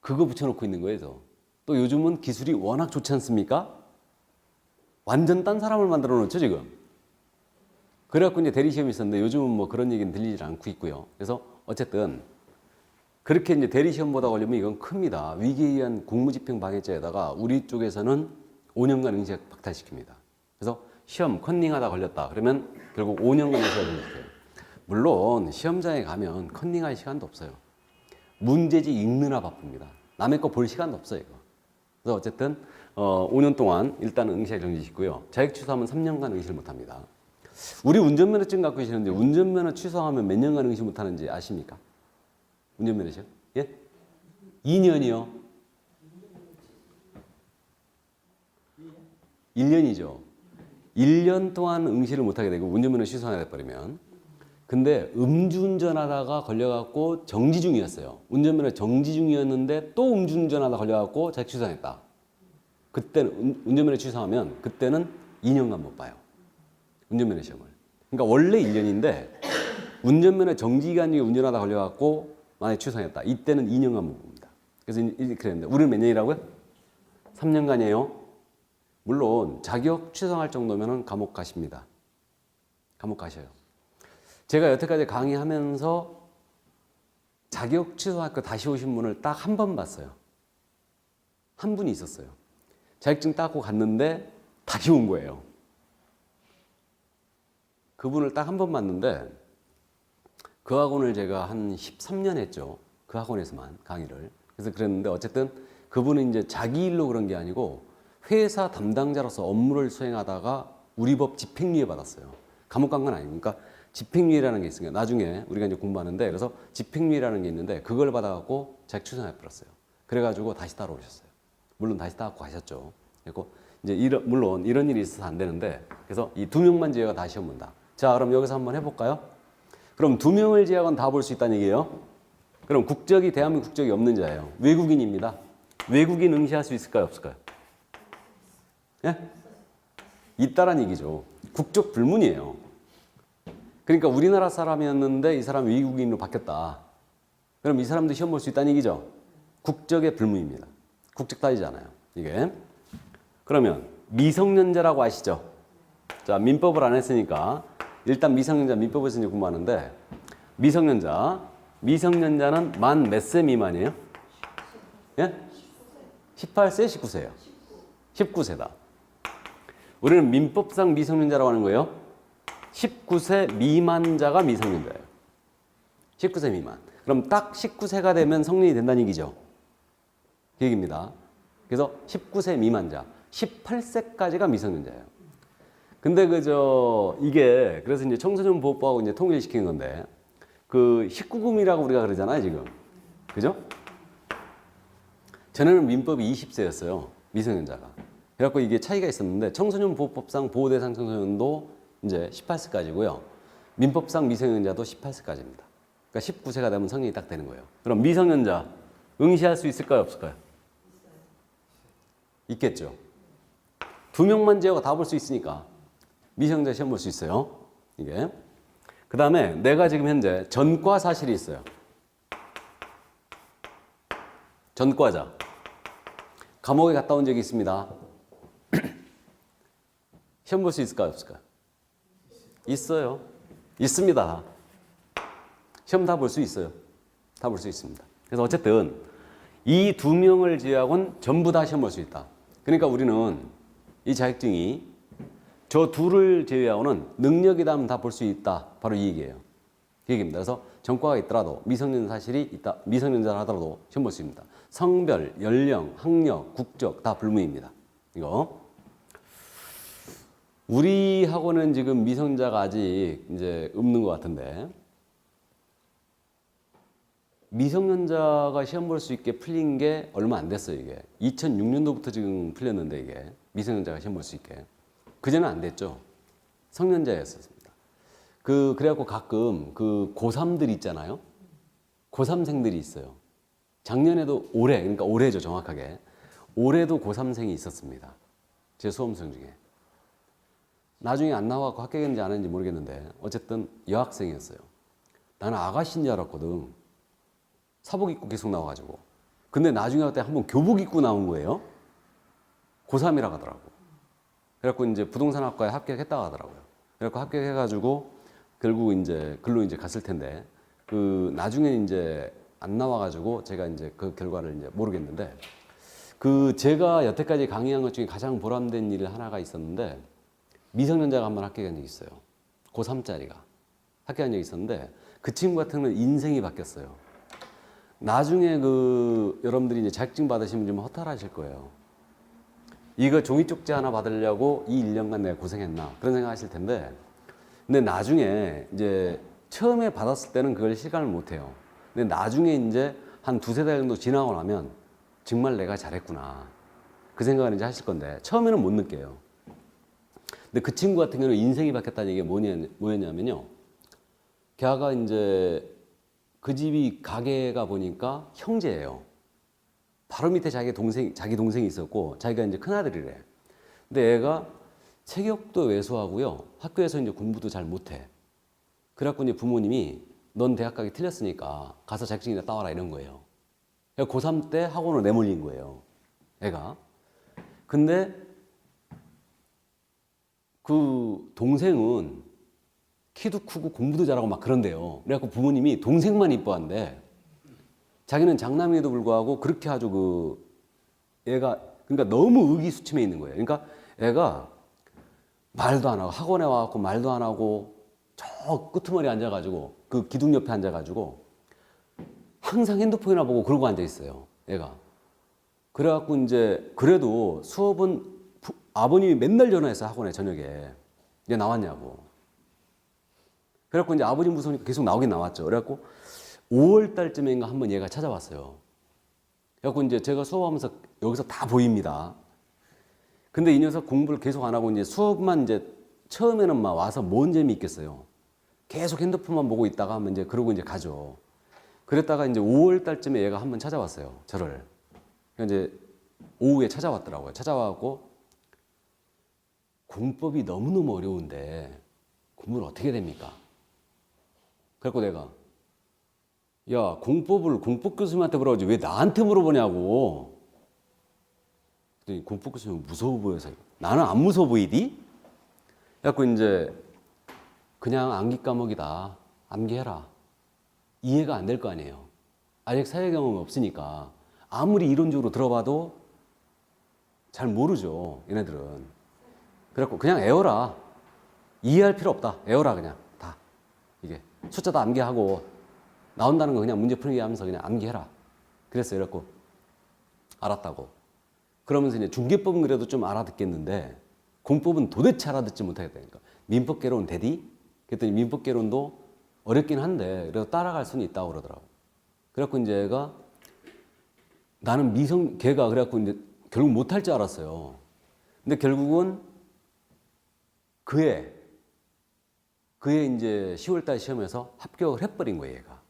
[SPEAKER 1] 그거 붙여놓고 있는 거예요. 또 요즘은 기술이 워낙 좋지 않습니까? 완전 딴 사람을 만들어 놓죠, 지금. 그래갖고 이제 대리시험이 있었는데 요즘은 뭐 그런 얘기는 들리지 않고 있고요. 그래서 어쨌든 그렇게 이제 대리시험 보다 걸리면 이건 큽니다. 위기에 의한 공무집행 방해죄에다가 우리 쪽에서는 5년간 응시 박탈시킵니다. 그래서 시험 컨닝하다 걸렸다. 그러면 결국 5년간 응시가 정지돼요. 물론 시험장에 가면 컨닝할 시간도 없어요. 문제지 읽느라 바쁩니다. 남의 거 볼 시간도 없어요, 이거. 그래서 어쨌든 5년 동안 일단 응시를 정지시키고요. 자격 취소하면 3년간 응시를 못합니다. 우리 운전면허증 갖고 계시는데 운전면허 취소하면 몇 년간 응시 못하는지 아십니까? 운전면허증? 예? 2년이요. 1년이죠. 1년 동안 응시를 못하게 되고 운전면허 취소가 돼버리면. 근데 음주운전하다가 걸려갖고 정지 중이었어요. 운전면허 정지 중이었는데 또 음주운전하다 걸려갖고 자격 취소했다. 그때는 운전면허 취소하면 그때는 2년간 못 봐요. 운전면허 시험을. 그러니까 원래 1년인데 운전면허 정지기간 중에 운전하다 걸려갖고 만약에 취소했다. 이때는 2년간 못 봅니다. 그래서 이렇게 그랬는데 우리는 몇 년이라고요? 3년간이에요. 물론 자격 취소할 정도면 감옥 가십니다. 감옥 가셔요. 제가 여태까지 강의하면서 자격 취소할 거 다시 오신 분을 딱 한 번 봤어요. 한 분이 있었어요. 자격증 따고 갔는데 다시 온 거예요. 그분을 딱 한 번 봤는데 그 학원을 제가 한 13년 했죠. 그 학원에서만 강의를. 그래서 그랬는데 어쨌든 그분은 이제 자기 일로 그런 게 아니고 회사 담당자로서 업무를 수행하다가 우리 법 집행유예 받았어요. 감옥 간 건 아니고. 그러니까 집행유예라는 게 있으니까 나중에 우리가 이제 공부하는데 그래서 집행유예라는 게 있는데 그걸 받아갖고 자격 취소해 버렸어요. 그래가지고 다시 따라오셨어요. 물론 다시 따갖고 가셨죠. 그리고 이제 물론 이런 일이 있어서 안 되는데 그래서 이 두 명만 제외가 다시 시험 본다. 자, 그럼 여기서 한번 해볼까요? 그럼 2명을 제외하고는 다 볼 수 있다는 얘기예요. 그럼 국적이 대한민국 국적이 없는 자예요. 외국인입니다. 외국인 응시할 수 있을까요? 없을까요? 예? 있다란 얘기죠. 국적 불문이에요. 그러니까 우리나라 사람이었는데 이 사람이 외국인으로 바뀌었다. 그럼 이 사람도 시험 볼 수 있다는 얘기죠. 국적의 불문입니다. 국적 따지지 않아요. 이게. 그러면 미성년자라고 아시죠? 자, 민법을 안 했으니까 일단 미성년자 민법에서 이제 공부하는데 미성년자는 만 몇 세 미만이에요? 예? 18세, 19세요. 19세다. 우리는 민법상 미성년자라고 하는 거예요. 19세 미만자가 미성년자예요. 19세 미만. 그럼 딱 19세가 되면 성년이 된다는 얘기죠. 그 얘기입니다. 그래서 19세 미만자, 18세까지가 미성년자예요. 근데 이게 그래서 이제 청소년 보호법하고 이제 통일시킨 건데 그 19금이라고 우리가 그러잖아요, 지금. 그죠? 전에는 민법이 20세였어요. 미성년자가. 그래갖고 이게 차이가 있었는데 청소년 보호법상 보호대상 청소년도 이제 18세까지고요. 민법상 미성년자도 18세까지입니다. 그러니까 19세가 되면 성인이 딱 되는 거예요. 그럼 미성년자 응시할 수 있을까요? 없을까요? 있겠죠. 2명만 제외하고 다 볼 수 있으니까 미성년자 시험 볼 수 있어요. 이게. 그 다음에 내가 지금 현재 전과 사실이 있어요. 전과자. 감옥에 갔다 온 적이 있습니다. 시험 볼 수 있을까요? 없을까요? 있어요. 있습니다. 시험 다 볼 수 있어요. 다 볼 수 있습니다. 그래서 어쨌든 이 2명을 제외하고는 전부 다 시험 볼 수 있다. 그러니까 우리는 이 자격증이 저 둘을 제외하고는 능력이다 하면 다 볼 수 있다. 바로 이 얘기예요. 그 얘기입니다. 그래서 전과가 있더라도 미성년 사실이 있다. 미성년자라 하더라도 시험 볼 수 있습니다. 성별, 연령, 학력, 국적 다 불문입니다. 이거. 우리 학원은 지금 미성년자가 아직 이제 없는 것 같은데 미성년자가 시험 볼 수 있게 풀린 게 얼마 안 됐어요, 이게. 2006년도부터 지금 풀렸는데 이게 미성년자가 시험 볼 수 있게. 그전에는 안 됐죠. 성년자였습니다. 그래갖고 가끔 그 고3들 있잖아요. 고3생들이 있어요. 작년에도 그러니까 올해죠, 정확하게. 올해도 고3생이 있었습니다. 제 수험생 중에. 나중에 안 나와서 합격했는지 안 했는지 모르겠는데 어쨌든 여학생이었어요. 나는 아가씨인 줄 알았거든. 사복 입고 계속 나와가지고. 근데 나중에 그때 한번 교복 입고 나온 거예요. 고3이라고 하더라고. 그래갖고 이제 부동산학과에 합격했다고 하더라고요. 그래갖고 합격해가지고 결국 이제 글로 이제 갔을 텐데 나중에 이제 안 나와가지고 제가 이제 그 결과를 이제 모르겠는데 제가 여태까지 강의한 것 중에 가장 보람된 일 하나가 있었는데 미성년자가 한 번 합격한 적이 있어요. 고3짜리가 합격한 적이 있었는데 그 친구 같은 경우는 인생이 바뀌었어요. 나중에 여러분들이 이제 자격증 받으시면 좀 허탈하실 거예요. 이거 종이 쪽지 하나 받으려고 이 1년간 내가 고생했나 그런 생각 하실 텐데 근데 나중에 이제 처음에 받았을 때는 그걸 실감을 못 해요. 근데 나중에 이제 한 2-3달 정도 지나고 나면 정말 내가 잘했구나 그 생각을 이제 하실 건데 처음에는 못 느껴요. 근데 그 친구 같은 경우는 인생이 바뀌었다는 얘기가 뭐였냐면요. 걔가 이제 그 집이 가게가 보니까 형제예요. 바로 밑에 자기 동생이 있었고 자기가 이제 큰아들이래. 근데 애가 체격도 왜소하고요. 학교에서 이제 공부도 잘 못해. 그래갖고 이제 부모님이 넌 대학 가기 틀렸으니까 가서 자격증이나 따와라 이런 거예요. 고3 때 학원으로 내몰린 거예요. 애가. 근데 그 동생은 키도 크고 공부도 잘하고 막 그런데요. 그래갖고 부모님이 동생만 이뻐한대. 자기는 장남에도 불구하고 그렇게 아주 애가 그러니까 너무 의기소침해 있는 거예요. 그러니까 애가 말도 안 하고 학원에 와갖고 말도 안 하고 저 끄트머리 앉아가지고 그 기둥 옆에 앉아가지고 항상 핸드폰이나 보고 그러고 앉아 있어요. 애가. 그래갖고 이제 그래도 수업은 아버님이 맨날 전화했어요. 학원에 저녁에. 이제 나왔냐고. 그래갖고 이제 아버지 무서우니까 계속 나오긴 나왔죠. 그래갖고 5월 달쯤인가 한번 얘가 찾아왔어요. 그래갖고 이제 제가 수업하면서 여기서 다 보입니다. 근데 이 녀석 공부를 계속 안 하고 이제 수업만 이제 처음에는 막 와서 뭔 재미 있겠어요. 계속 핸드폰만 보고 있다가 하면 이제 그러고 이제 가죠. 그랬다가 이제 5월 달쯤에 얘가 한번 찾아왔어요. 저를. 이제 오후에 찾아왔더라고요. 찾아와갖고 공법이 너무너무 어려운데 공부를 어떻게 됩니까? 그래갖고 내가 야, 공법을 공법 교수님한테 물어보지 왜 나한테 물어보냐고. 그랬더니 공법 교수님 무서워 보여서 나는 안 무서워 보이디? 그래갖고 이제 그냥 암기 과목이다. 암기해라. 이해가 안 될 거 아니에요. 아직 사회 경험이 없으니까 아무리 이론적으로 들어봐도 잘 모르죠. 얘네들은. 그래갖고 그냥 외워라. 이해할 필요 없다. 외워라 그냥 다. 이게 숫자도 암기하고 나온다는 거 그냥 문제 풀기 하면서 그냥 암기해라. 그랬어요. 그래갖고 알았다고. 그러면서 이제 중개법은 그래도 좀 알아듣겠는데 공법은 도대체 알아듣지 못하겠다니까. 민법개론 대디? 그랬더니 민법개론도 어렵긴 한데 그래도 따라갈 수는 있다고 그러더라고. 그래갖고 이제 얘가 나는 걔가 그래갖고 이제 결국 못할 줄 알았어요. 근데 결국은 그해 이제 10월달 시험에서 합격을 해버린 거예요, 얘가.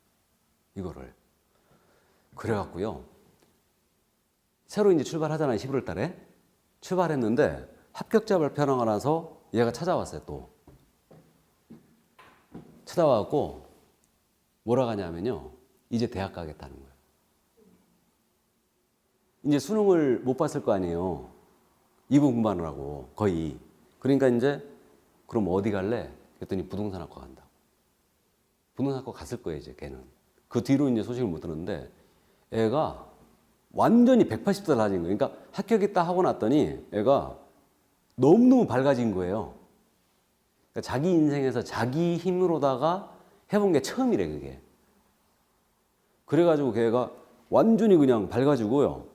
[SPEAKER 1] 이거를. 그래갖고요. 새로 이제 출발하잖아요, 11월 달에. 출발했는데 합격자 발표하고 나서 얘가 찾아왔어요, 또. 찾아와갖고 뭐라 하냐면요. 이제 대학 가겠다는 거예요. 이제 수능을 못 봤을 거 아니에요. 2부 공부하느라고 거의. 그러니까 이제 그럼 어디 갈래? 그랬더니 부동산학과 간다고. 부동산학과 갔을 거예요, 이제 걔는. 그 뒤로 이제 소식을 못 들었는데 애가 완전히 180도 달라진 거예요. 그러니까 합격했다 하고 났더니 애가 너무너무 밝아진 거예요. 그러니까 자기 인생에서 자기 힘으로다가 해본 게 처음이래, 그게. 그래가지고 걔가 완전히 그냥 밝아지고요.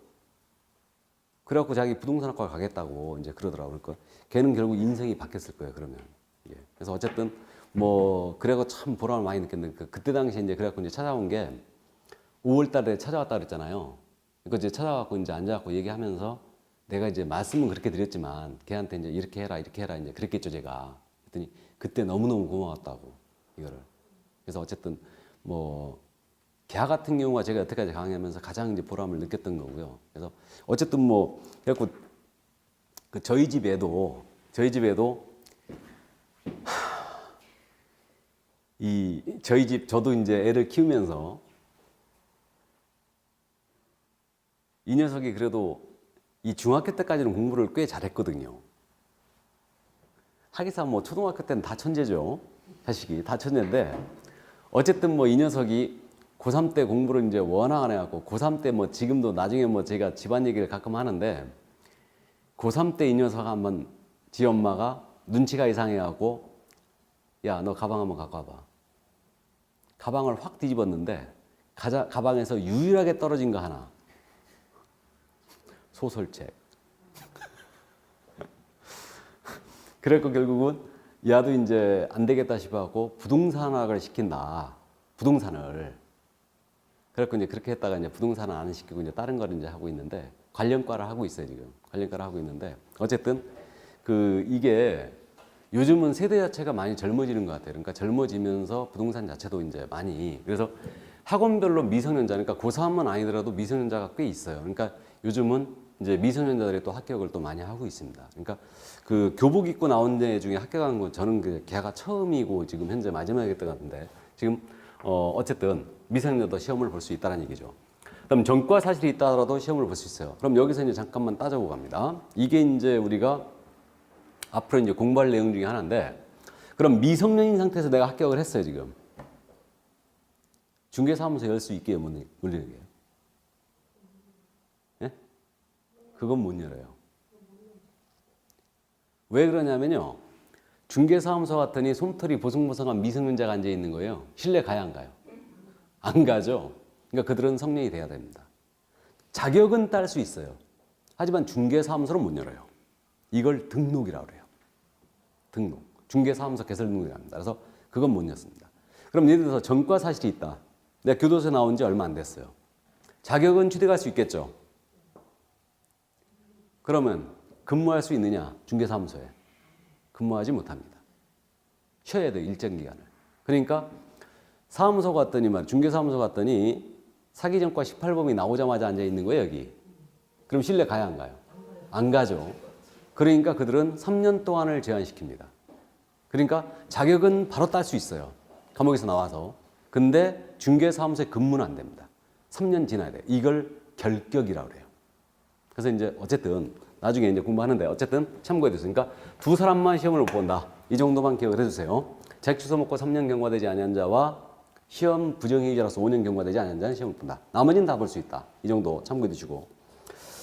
[SPEAKER 1] 그래갖고 자기 부동산학과 가겠다고 이제 그러더라고요. 그러니까 걔는 결국 인생이 바뀌었을 거예요, 그러면. 예. 그래서 어쨌든 뭐, 그래갖고 참 보람을 많이 느꼈는데, 그때 당시에 이제 그래갖고 이제 찾아온 게 5월 달에 찾아왔다 그랬잖아요. 그러니까 이제 찾아갖고 이제 앉아갖고 얘기하면서 내가 이제 말씀은 그렇게 드렸지만 걔한테 이제 이렇게 해라, 이제 그랬겠죠, 제가. 그랬더니 그때 너무너무 고마웠다고, 이거를. 그래서 어쨌든 뭐, 걔 같은 경우가 제가 여태까지 강의하면서 가장 이제 보람을 느꼈던 거고요. 그래서 어쨌든 뭐, 그래갖고 그 저희 집에도 저희 집, 저도 이제 애를 키우면서 이 녀석이 그래도 이 중학교 때까지는 공부를 꽤 잘했거든요. 하기사 뭐 초등학교 때는 다 천재죠. 자식이 다 천재인데 어쨌든 뭐 이 녀석이 고3 때 공부를 이제 워낙 안 해갖고 고3 때 뭐 지금도 나중에 뭐 제가 집안 얘기를 가끔 하는데 고3 때 이 녀석 한번 지 엄마가 눈치가 이상해갖고 야, 너 가방 한번 갖고 와봐. 가방을 확 뒤집었는데 가방에서 유일하게 떨어진 거 하나. 소설책. 그래갖고 결국은 야도 이제 안 되겠다 싶어갖고 부동산학을 시킨다. 부동산을. 그래갖고 이제 그렇게 했다가 이제 부동산을 안 시키고 이제 다른 거를 이제 하고 있는데 관련과를 하고 있어요, 지금. 관련과를 하고 있는데 어쨌든 이게 요즘은 세대 자체가 많이 젊어지는 것 같아요. 그러니까 젊어지면서 부동산 자체도 이제 많이. 그래서 학원별로 미성년자, 그러니까 고3은 아니더라도 미성년자가 꽤 있어요. 그러니까 요즘은 이제 미성년자들이 또 합격을 또 많이 하고 있습니다. 그러니까 그 교복 입고 나온 애 중에 합격한 건 저는 걔가 처음이고 지금 현재 마지막이었던 것 같은데 지금 어쨌든 미성년자도 시험을 볼 수 있다는 얘기죠. 그럼 전과 사실이 있다 하더라도 시험을 볼 수 있어요. 그럼 여기서 이제 잠깐만 따져보고 갑니다. 이게 이제 우리가 앞으로 이제 공부할 내용 중에 하나인데 그럼 미성년인 상태에서 내가 합격을 했어요, 지금. 중개사무소 열 수 있게요, 못 열리는 게요? 예? 그건 못 열어요. 왜 그러냐면요. 중개사무소 같더니 솜털이 보송보송한 미성년자가 앉아 있는 거예요. 실내 가야 안 가요? 안 가죠. 그러니까 그들은 성년이 돼야 됩니다. 자격은 딸 수 있어요. 하지만 중개사무소는 못 열어요. 이걸 등록이라고 그래요. 등록. 중개사무소 개설 등록이라고 합니다. 그래서 그건 못 였습니다. 그럼 예를 들어서 전과 사실이 있다. 내가 교도소에 나온 지 얼마 안 됐어요. 자격은 취득할 수 있겠죠. 그러면 근무할 수 있느냐? 중개사무소에. 근무하지 못합니다. 쉬어야 돼요, 일정 기간을. 그러니까 사무소 갔더니 중개사무소 갔더니 사기전과 18범이 나오자마자 앉아 있는 거예요, 여기. 그럼 신뢰 가야 안 가요? 안 가죠. 그러니까 그들은 3년 동안을 제한시킵니다. 그러니까 자격은 바로 딸 수 있어요. 감옥에서 나와서. 근데 중개사무소에 근무는 안 됩니다. 3년 지나야 돼요. 이걸 결격이라고 그래요. 그래서 이제 어쨌든 나중에 이제 공부하는데 어쨌든 참고해 두세요. 그러니까 두 사람만 시험을 못 본다. 이 정도만 기억을 해주세요. 자격취소 먹고 3년 경과되지 않은 자와 시험 부정행위자로서 5년 경과되지 않은 자는 시험을 본다. 나머지는 다 볼 수 있다. 이 정도 참고해 두시고.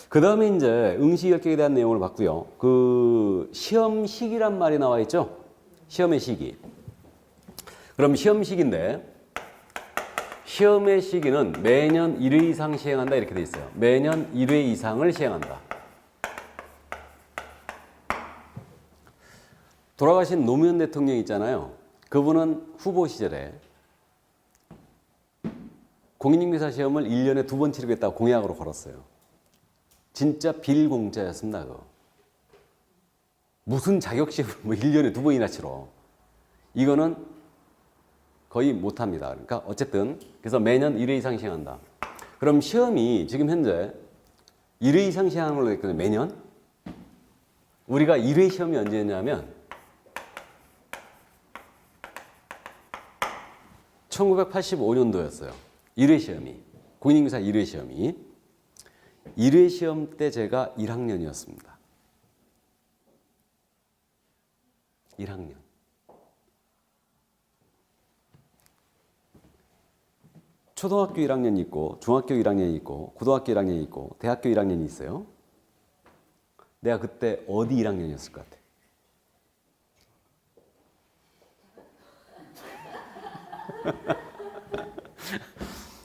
[SPEAKER 1] 그 다음에 이제 응시 결격에 대한 내용을 봤고요. 그 시험 시기란 말이 나와 있죠. 시험의 시기. 그럼 시험 시기인데 시험의 시기는 매년 1회 이상 시행한다 이렇게 돼 있어요. 매년 1회 이상을 시행한다. 돌아가신 노무현 대통령 있잖아요. 그분은 후보 시절에 공인중개사 시험을 1년에 2번 치르겠다고 공약으로 걸었어요. 진짜 빌공짜였습니다. 그거. 무슨 자격시험을 뭐 1년에 2번이나 치러. 이거는 거의 못합니다. 그러니까 어쨌든 그래서 매년 1회 이상 시행한다. 그럼 시험이 지금 현재 1회 이상 시행하는 걸로 됐거든요. 매년. 우리가 1회 시험이 언제였냐면 1985년도였어요. 1회 시험이. 공인중개사 1회 시험이. 1회 시험 때 제가 1학년이었습니다. 1학년. 초등학교 1학년이 있고 중학교 1학년이 있고 고등학교 1학년이 있고 대학교 1학년이 있어요. 내가 그때 어디 1학년이었을 것 같아?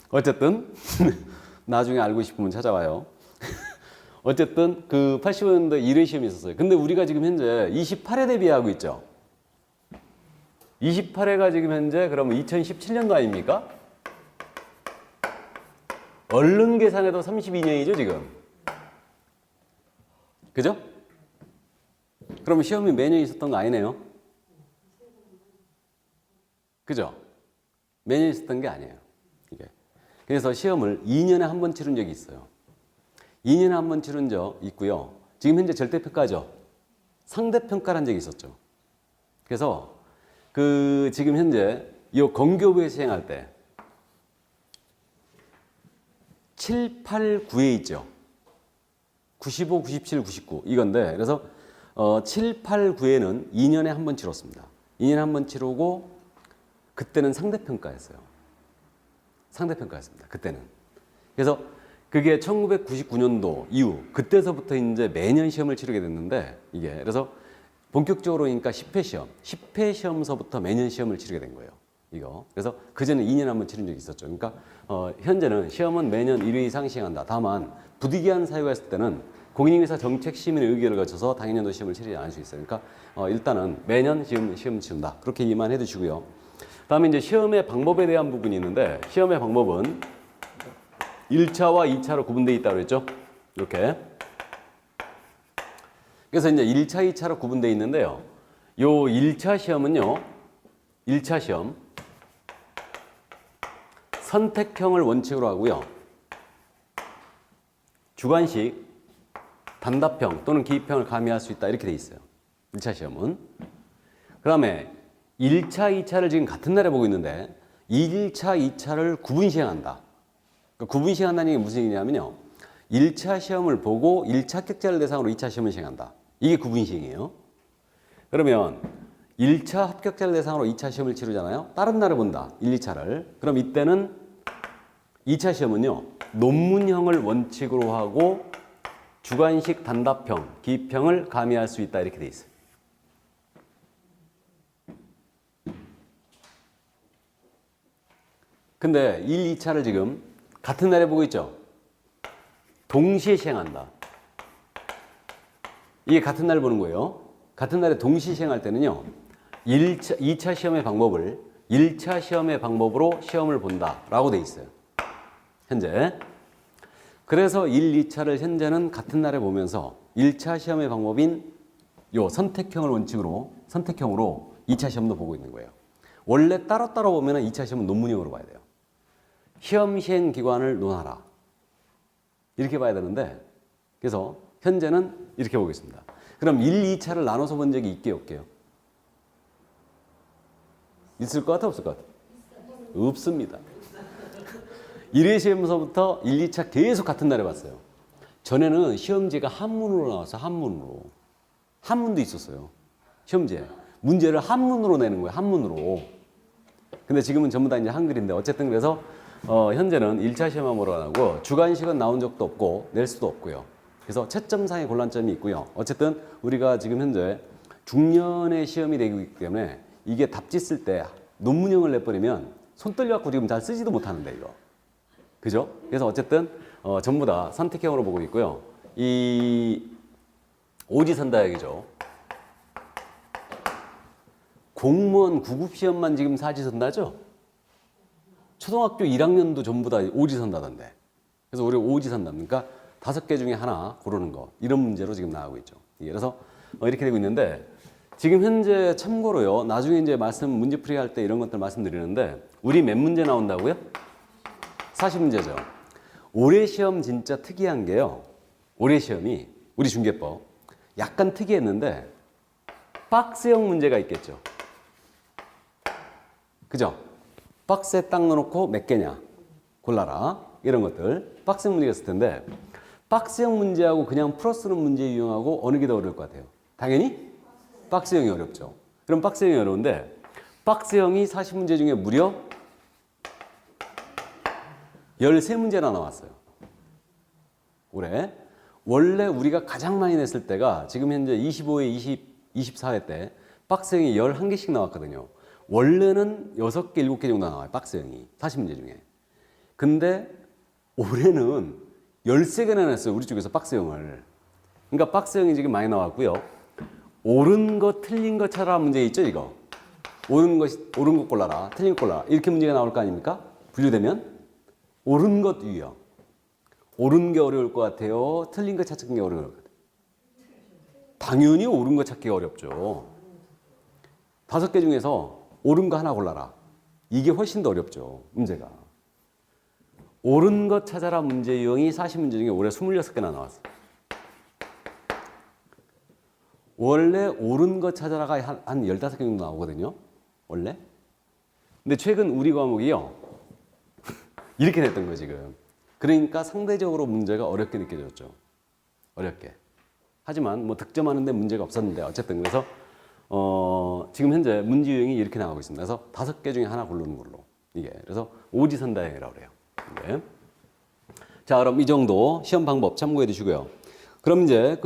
[SPEAKER 1] 어쨌든 나중에 알고 싶으면 찾아와요. 어쨌든 그 85년도에 1회 시험이 있었어요. 근데 우리가 지금 현재 28회 대비하고 있죠. 28회가 지금 현재 그러면 2017년도 아닙니까? 얼른 계산해도 32년이죠 지금. 그죠? 그러면 시험이 매년 있었던 거 아니네요. 그죠? 매년 있었던 게 아니에요. 이게. 그래서 시험을 2년에 한 번 치른 적이 있어요. 2년에 한 번 치른 적 있고요. 지금 현재 절대평가죠. 상대평가라는 적이 있었죠. 그래서 그 지금 현재 이 건교부에 시행할 때 7, 8, 9에 있죠. 95, 97, 99 이건데 그래서 7, 8, 9에는 2년에 한 번 치렀습니다. 2년에 한 번 치르고 그때는 상대평가였어요. 상대평가였습니다. 그때는. 그래서 그게 1999년도 이후 그때서부터 이제 매년 시험을 치르게 됐는데 이게 그래서 본격적으로 그러니까 10회 시험, 10회 시험서부터 매년 시험을 치르게 된 거예요. 이거. 그래서 그전에 2년에 한 번 치른 적이 있었죠. 그러니까 현재는 시험은 매년 1회 이상 시행한다. 다만 부득이한 사유가 있을 때는 공인중개사 정책시민의 의결을 거쳐서 당연연도 시험을 치르지 않을 수 있어요. 그러니까 일단은 매년 시험 치른다. 그렇게 이해만 해두시고요. 다음에 이제 시험의 방법에 대한 부분이 있는데 시험의 방법은 1차와 2차로 구분되어 있다고 그랬죠. 이렇게. 그래서 이제 1차, 2차로 구분되어 있는데요. 요 1차 시험은요. 1차 시험 선택형을 원칙으로 하고요. 주관식, 단답형 또는 기입형을 가미할 수 있다. 이렇게 돼 있어요. 1차 시험은. 그 다음에 1차, 2차를 지금 같은 날에 보고 있는데 1차, 2차를 구분 시행한다. 그러니까 구분 시행한다는 게 무슨 얘기냐면요. 1차 시험을 보고 1차 합격자를 대상으로 2차 시험을 시행한다. 이게 구분 시행이에요. 그러면 1차 합격자를 대상으로 2차 시험을 치르잖아요. 다른 날을 본다. 1, 2차를. 그럼 이때는 2차 시험은요. 논문형을 원칙으로 하고 주관식, 단답형, 기입형을 가미할 수 있다. 이렇게 돼 있어요. 근데 1, 2차를 지금 같은 날에 보고 있죠. 동시에 시행한다. 이게 같은 날 보는 거예요. 같은 날에 동시에 시행할 때는요. 2차 시험의 방법을 1차 시험의 방법으로 시험을 본다라고 돼 있어요. 현재. 그래서 1, 2차를 현재는 같은 날에 보면서 1차 시험의 방법인 요 선택형을 원칙으로 선택형으로 2차 시험도 보고 있는 거예요. 원래 따로따로 보면 2차 시험은 논문형으로 봐야 돼요. 시험 시행 기관을 논하라. 이렇게 봐야 되는데, 그래서 현재는 이렇게 보겠습니다. 그럼 1, 2차를 나눠서 본 적이 있게요, 없게요? 있을 것 같아, 없을 것 같아? 없습니다. 1회 시험서부터 1, 2차 계속 같은 날에 봤어요. 전에는 시험지가 한문으로 나와서 한문으로. 한문도 있었어요. 시험지에. 문제를 한문으로 내는 거예요, 한문으로. 근데 지금은 전부 다 이제 한글인데, 어쨌든 그래서 현재는 1차 시험만 보러 가고 주관식은 나온 적도 없고 낼 수도 없고요. 그래서 채점상의 곤란점이 있고요. 어쨌든 우리가 지금 현재 중년의 시험이 되고 있기 때문에 이게 답지 쓸 때 논문형을 내버리면 손 떨려갖고 지금 잘 쓰지도 못하는데 이거. 그죠? 그래서 어쨌든 전부 다 선택형으로 보고 있고요. 이 오지선다형이죠. 공무원 구급시험만 지금 사지선다죠? 초등학교 1학년도 전부 다 오지선다던데. 그래서 우리가 오지선다니까 5개 중에 하나 고르는 거. 이런 문제로 지금 나가고 있죠. 그래서 이렇게 되고 있는데 지금 현재 참고로요. 나중에 이제 문제풀이 할 때 이런 것들 말씀드리는데 우리 몇 문제 나온다고요? 40문제죠. 올해 시험 진짜 특이한 게요. 올해 시험이 우리 중개법 약간 특이했는데 박스형 문제가 있겠죠. 그죠? 박스에 딱 넣어놓고 몇 개냐 골라라 이런 것들 박스형 문제가 있을 텐데 박스형 문제하고 그냥 풀어쓰는 문제 유형하고 어느 게 더 어려울 것 같아요? 당연히 박스형이 어렵죠. 그럼 박스형이 어려운데 박스형이 40문제 중에 무려 13문제나 나왔어요. 올해. 원래 우리가 가장 많이 냈을 때가 지금 현재 25회, 24회 때 박스형이 11개씩 나왔거든요. 원래는 6개, 7개 정도 나와요. 박스형이. 40문제 중에. 근데 올해는 13개나 냈어요. 우리 쪽에서 박스형을. 그러니까 박스형이 지금 많이 나왔고요. 옳은 거, 틀린 거 찾아라 문제 있죠, 이거. 옳은 것 골라라. 틀린 것 골라라. 이렇게 문제가 나올 거 아닙니까? 분류되면. 옳은 것 유형. 옳은 게 어려울 것 같아요? 틀린 거 찾는 게 어려울 것 같아요? 당연히 옳은 거 찾기가 어렵죠. 5개 중에서 옳은 거 하나 골라라. 이게 훨씬 더 어렵죠, 문제가. 옳은 것 찾아라 문제 유형이 40문제 중에 올해 26개나 나왔어요. 원래 옳은 것 찾아라가 한 15개 정도 나오거든요, 원래. 근데 최근 우리 과목이요. 이렇게 됐던 거예요, 지금. 그러니까 상대적으로 문제가 어렵게 느껴졌죠. 어렵게. 하지만 뭐 득점하는데 문제가 없었는데 어쨌든 그래서 지금 현재 문제 유형이 이렇게 나가고 있습니다. 그래서 5개 중에 하나 고르는 걸로. 이게. 그래서 오지선다형이라고 그래요. 이게. 자, 그럼 이 정도 시험 방법 참고해 두시고요. 그럼 이제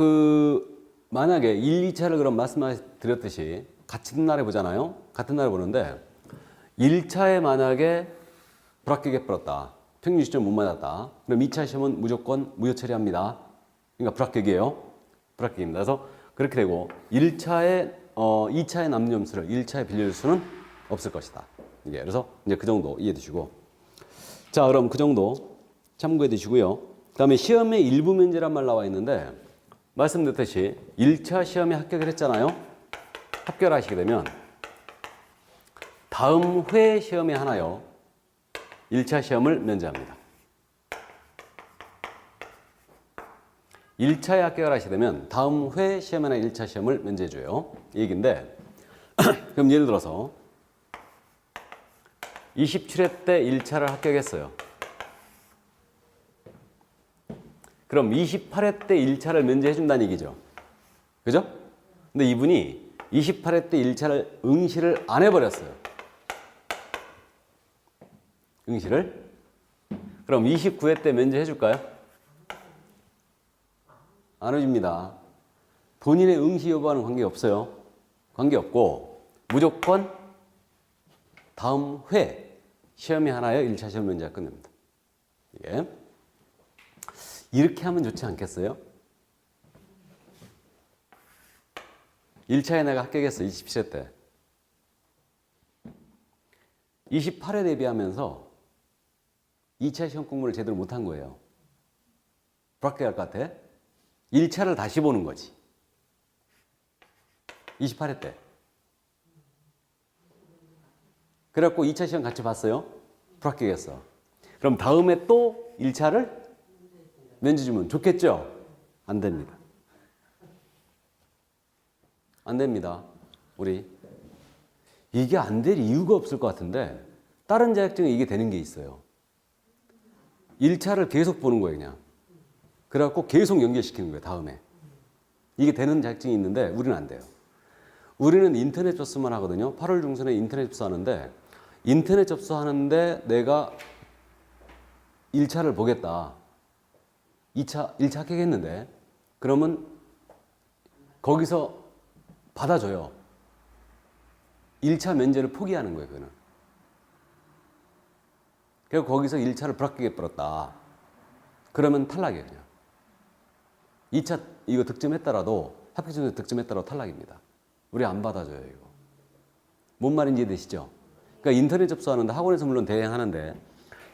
[SPEAKER 1] 만약에 1, 2차를 그럼 말씀드렸듯이 같은 날에 보잖아요. 같은 날에 보는데 1차에 만약에 불합격해 버렸다. 평균 시점 못 맞았다. 그럼 2차 시험은 무조건 무효 처리합니다. 그러니까 불합격이에요. 불합격입니다. 그래서 그렇게 되고 2차에 남는 점수를 1차에 빌려줄 수는 없을 것이다. 이게 그래서 이제 그 정도 이해해 두시고. 자, 그럼 그 정도 참고해 두시고요. 그다음에 시험의 일부 면제란 말 나와 있는데 말씀드렸듯이 1차 시험에 합격을 했잖아요. 합격을 하시게 되면 다음 회 시험에 하나요. 1차 시험을 면제합니다. 1차에 합격을 하시게 되면 다음 회 시험에나 1차 시험을 면제해줘요. 이 얘기인데 그럼 예를 들어서 27회 때 1차를 합격했어요. 그럼 28회 때 1차를 면제해준다는 얘기죠. 그죠? 근데 이분이 28회 때 1차를 응시를 안 해버렸어요. 응시를. 그럼 29회 때 면제해줄까요? 안 해줍니다. 본인의 응시 여부와는 관계없어요. 관계없고 무조건 다음 회 시험이 하나에 1차 시험 면제가 끝납니다. 예. 이렇게 하면 좋지 않겠어요? 1차에 내가 합격했어. 27회 때. 28회 대비하면서 2차 시험 공부를 제대로 못한 거예요. 불합격할 것 같아? 1차를 다시 보는 거지. 28회 때. 그래갖고 2차 시험 같이 봤어요. 불합격했어. 그럼 다음에 또 1차를 면제 주면 좋겠죠? 안 됩니다. 안 됩니다. 우리 이게 안 될 이유가 없을 것 같은데 다른 자격증에 이게 되는 게 있어요. 1차를 계속 보는 거예요, 그냥. 그래갖고 계속 연결시키는 거예요, 다음에. 이게 되는 자격증이 있는데 우리는 안 돼요. 우리는 인터넷 접수만 하거든요. 8월 중순에 인터넷 접수하는데 인터넷 접수하는데 내가 1차를 보겠다. 1차 합격했는데 그러면 거기서 받아줘요. 1차 면제를 포기하는 거예요, 그거는. 그리고 거기서 1차를 불합격해버렸다. 그러면 탈락이에요, 그냥. 2차 이거 득점했더라도 합격 중에서 득점했더라도 탈락입니다. 우리 안 받아줘요, 이거. 뭔 말인지 이해되시죠? 그러니까 인터넷 접수하는데 학원에서 물론 대행하는데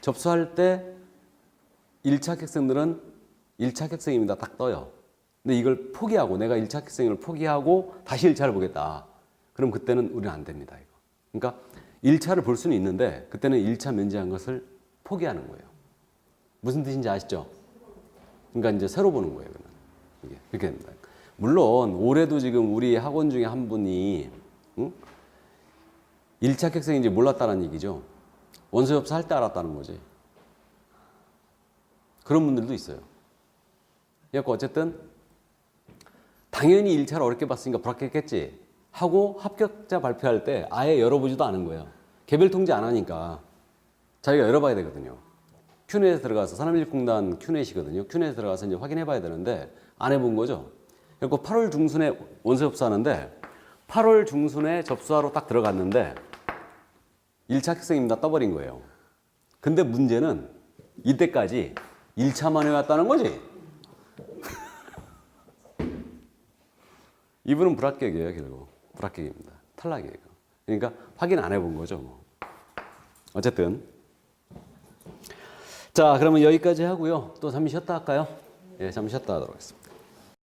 [SPEAKER 1] 접수할 때 1차 합격생들은 1차 합격생입니다. 딱 떠요. 근데 이걸 포기하고 내가 1차 합격생을 포기하고 다시 1차를 보겠다. 그럼 그때는 우리는 안 됩니다, 이거. 그러니까 1차를 볼 수는 있는데 그때는 1차 면제한 것을 포기하는 거예요. 무슨 뜻인지 아시죠? 그러니까 이제 새로 보는 거예요, 그는. 이게 그렇게 됩니다. 물론 올해도 지금 우리 학원 중에 한 분이 1차 합격생인지 몰랐다는 얘기죠. 원서 접수할 때 알았다는 거지. 그런 분들도 있어요. 그래서 어쨌든 당연히 1차를 어렵게 봤으니까 불합격했겠지 하고 합격자 발표할 때 아예 열어보지도 않은 거예요. 개별 통지 안 하니까 자기가 열어봐야 되거든요. 큐넷에 들어가서 산업인력공단 큐넷이거든요. 큐넷에 들어가서 이제 확인해봐야 되는데 안 해본 거죠. 그리고 8월 중순에 원서 접수하는데 8월 중순에 접수하러 딱 들어갔는데 1차 합격생입니다 떠버린 거예요. 근데 문제는 이때까지 1차만 해왔다는 거지. 이분은 불합격이에요, 결국. 불합격입니다. 탈락이에요. 그러니까 확인 안 해본 거죠, 뭐. 어쨌든. 자, 그러면 여기까지 하고요. 또 잠시 쉬었다 할까요? 예, 잠시 쉬었다 하도록 하겠습니다.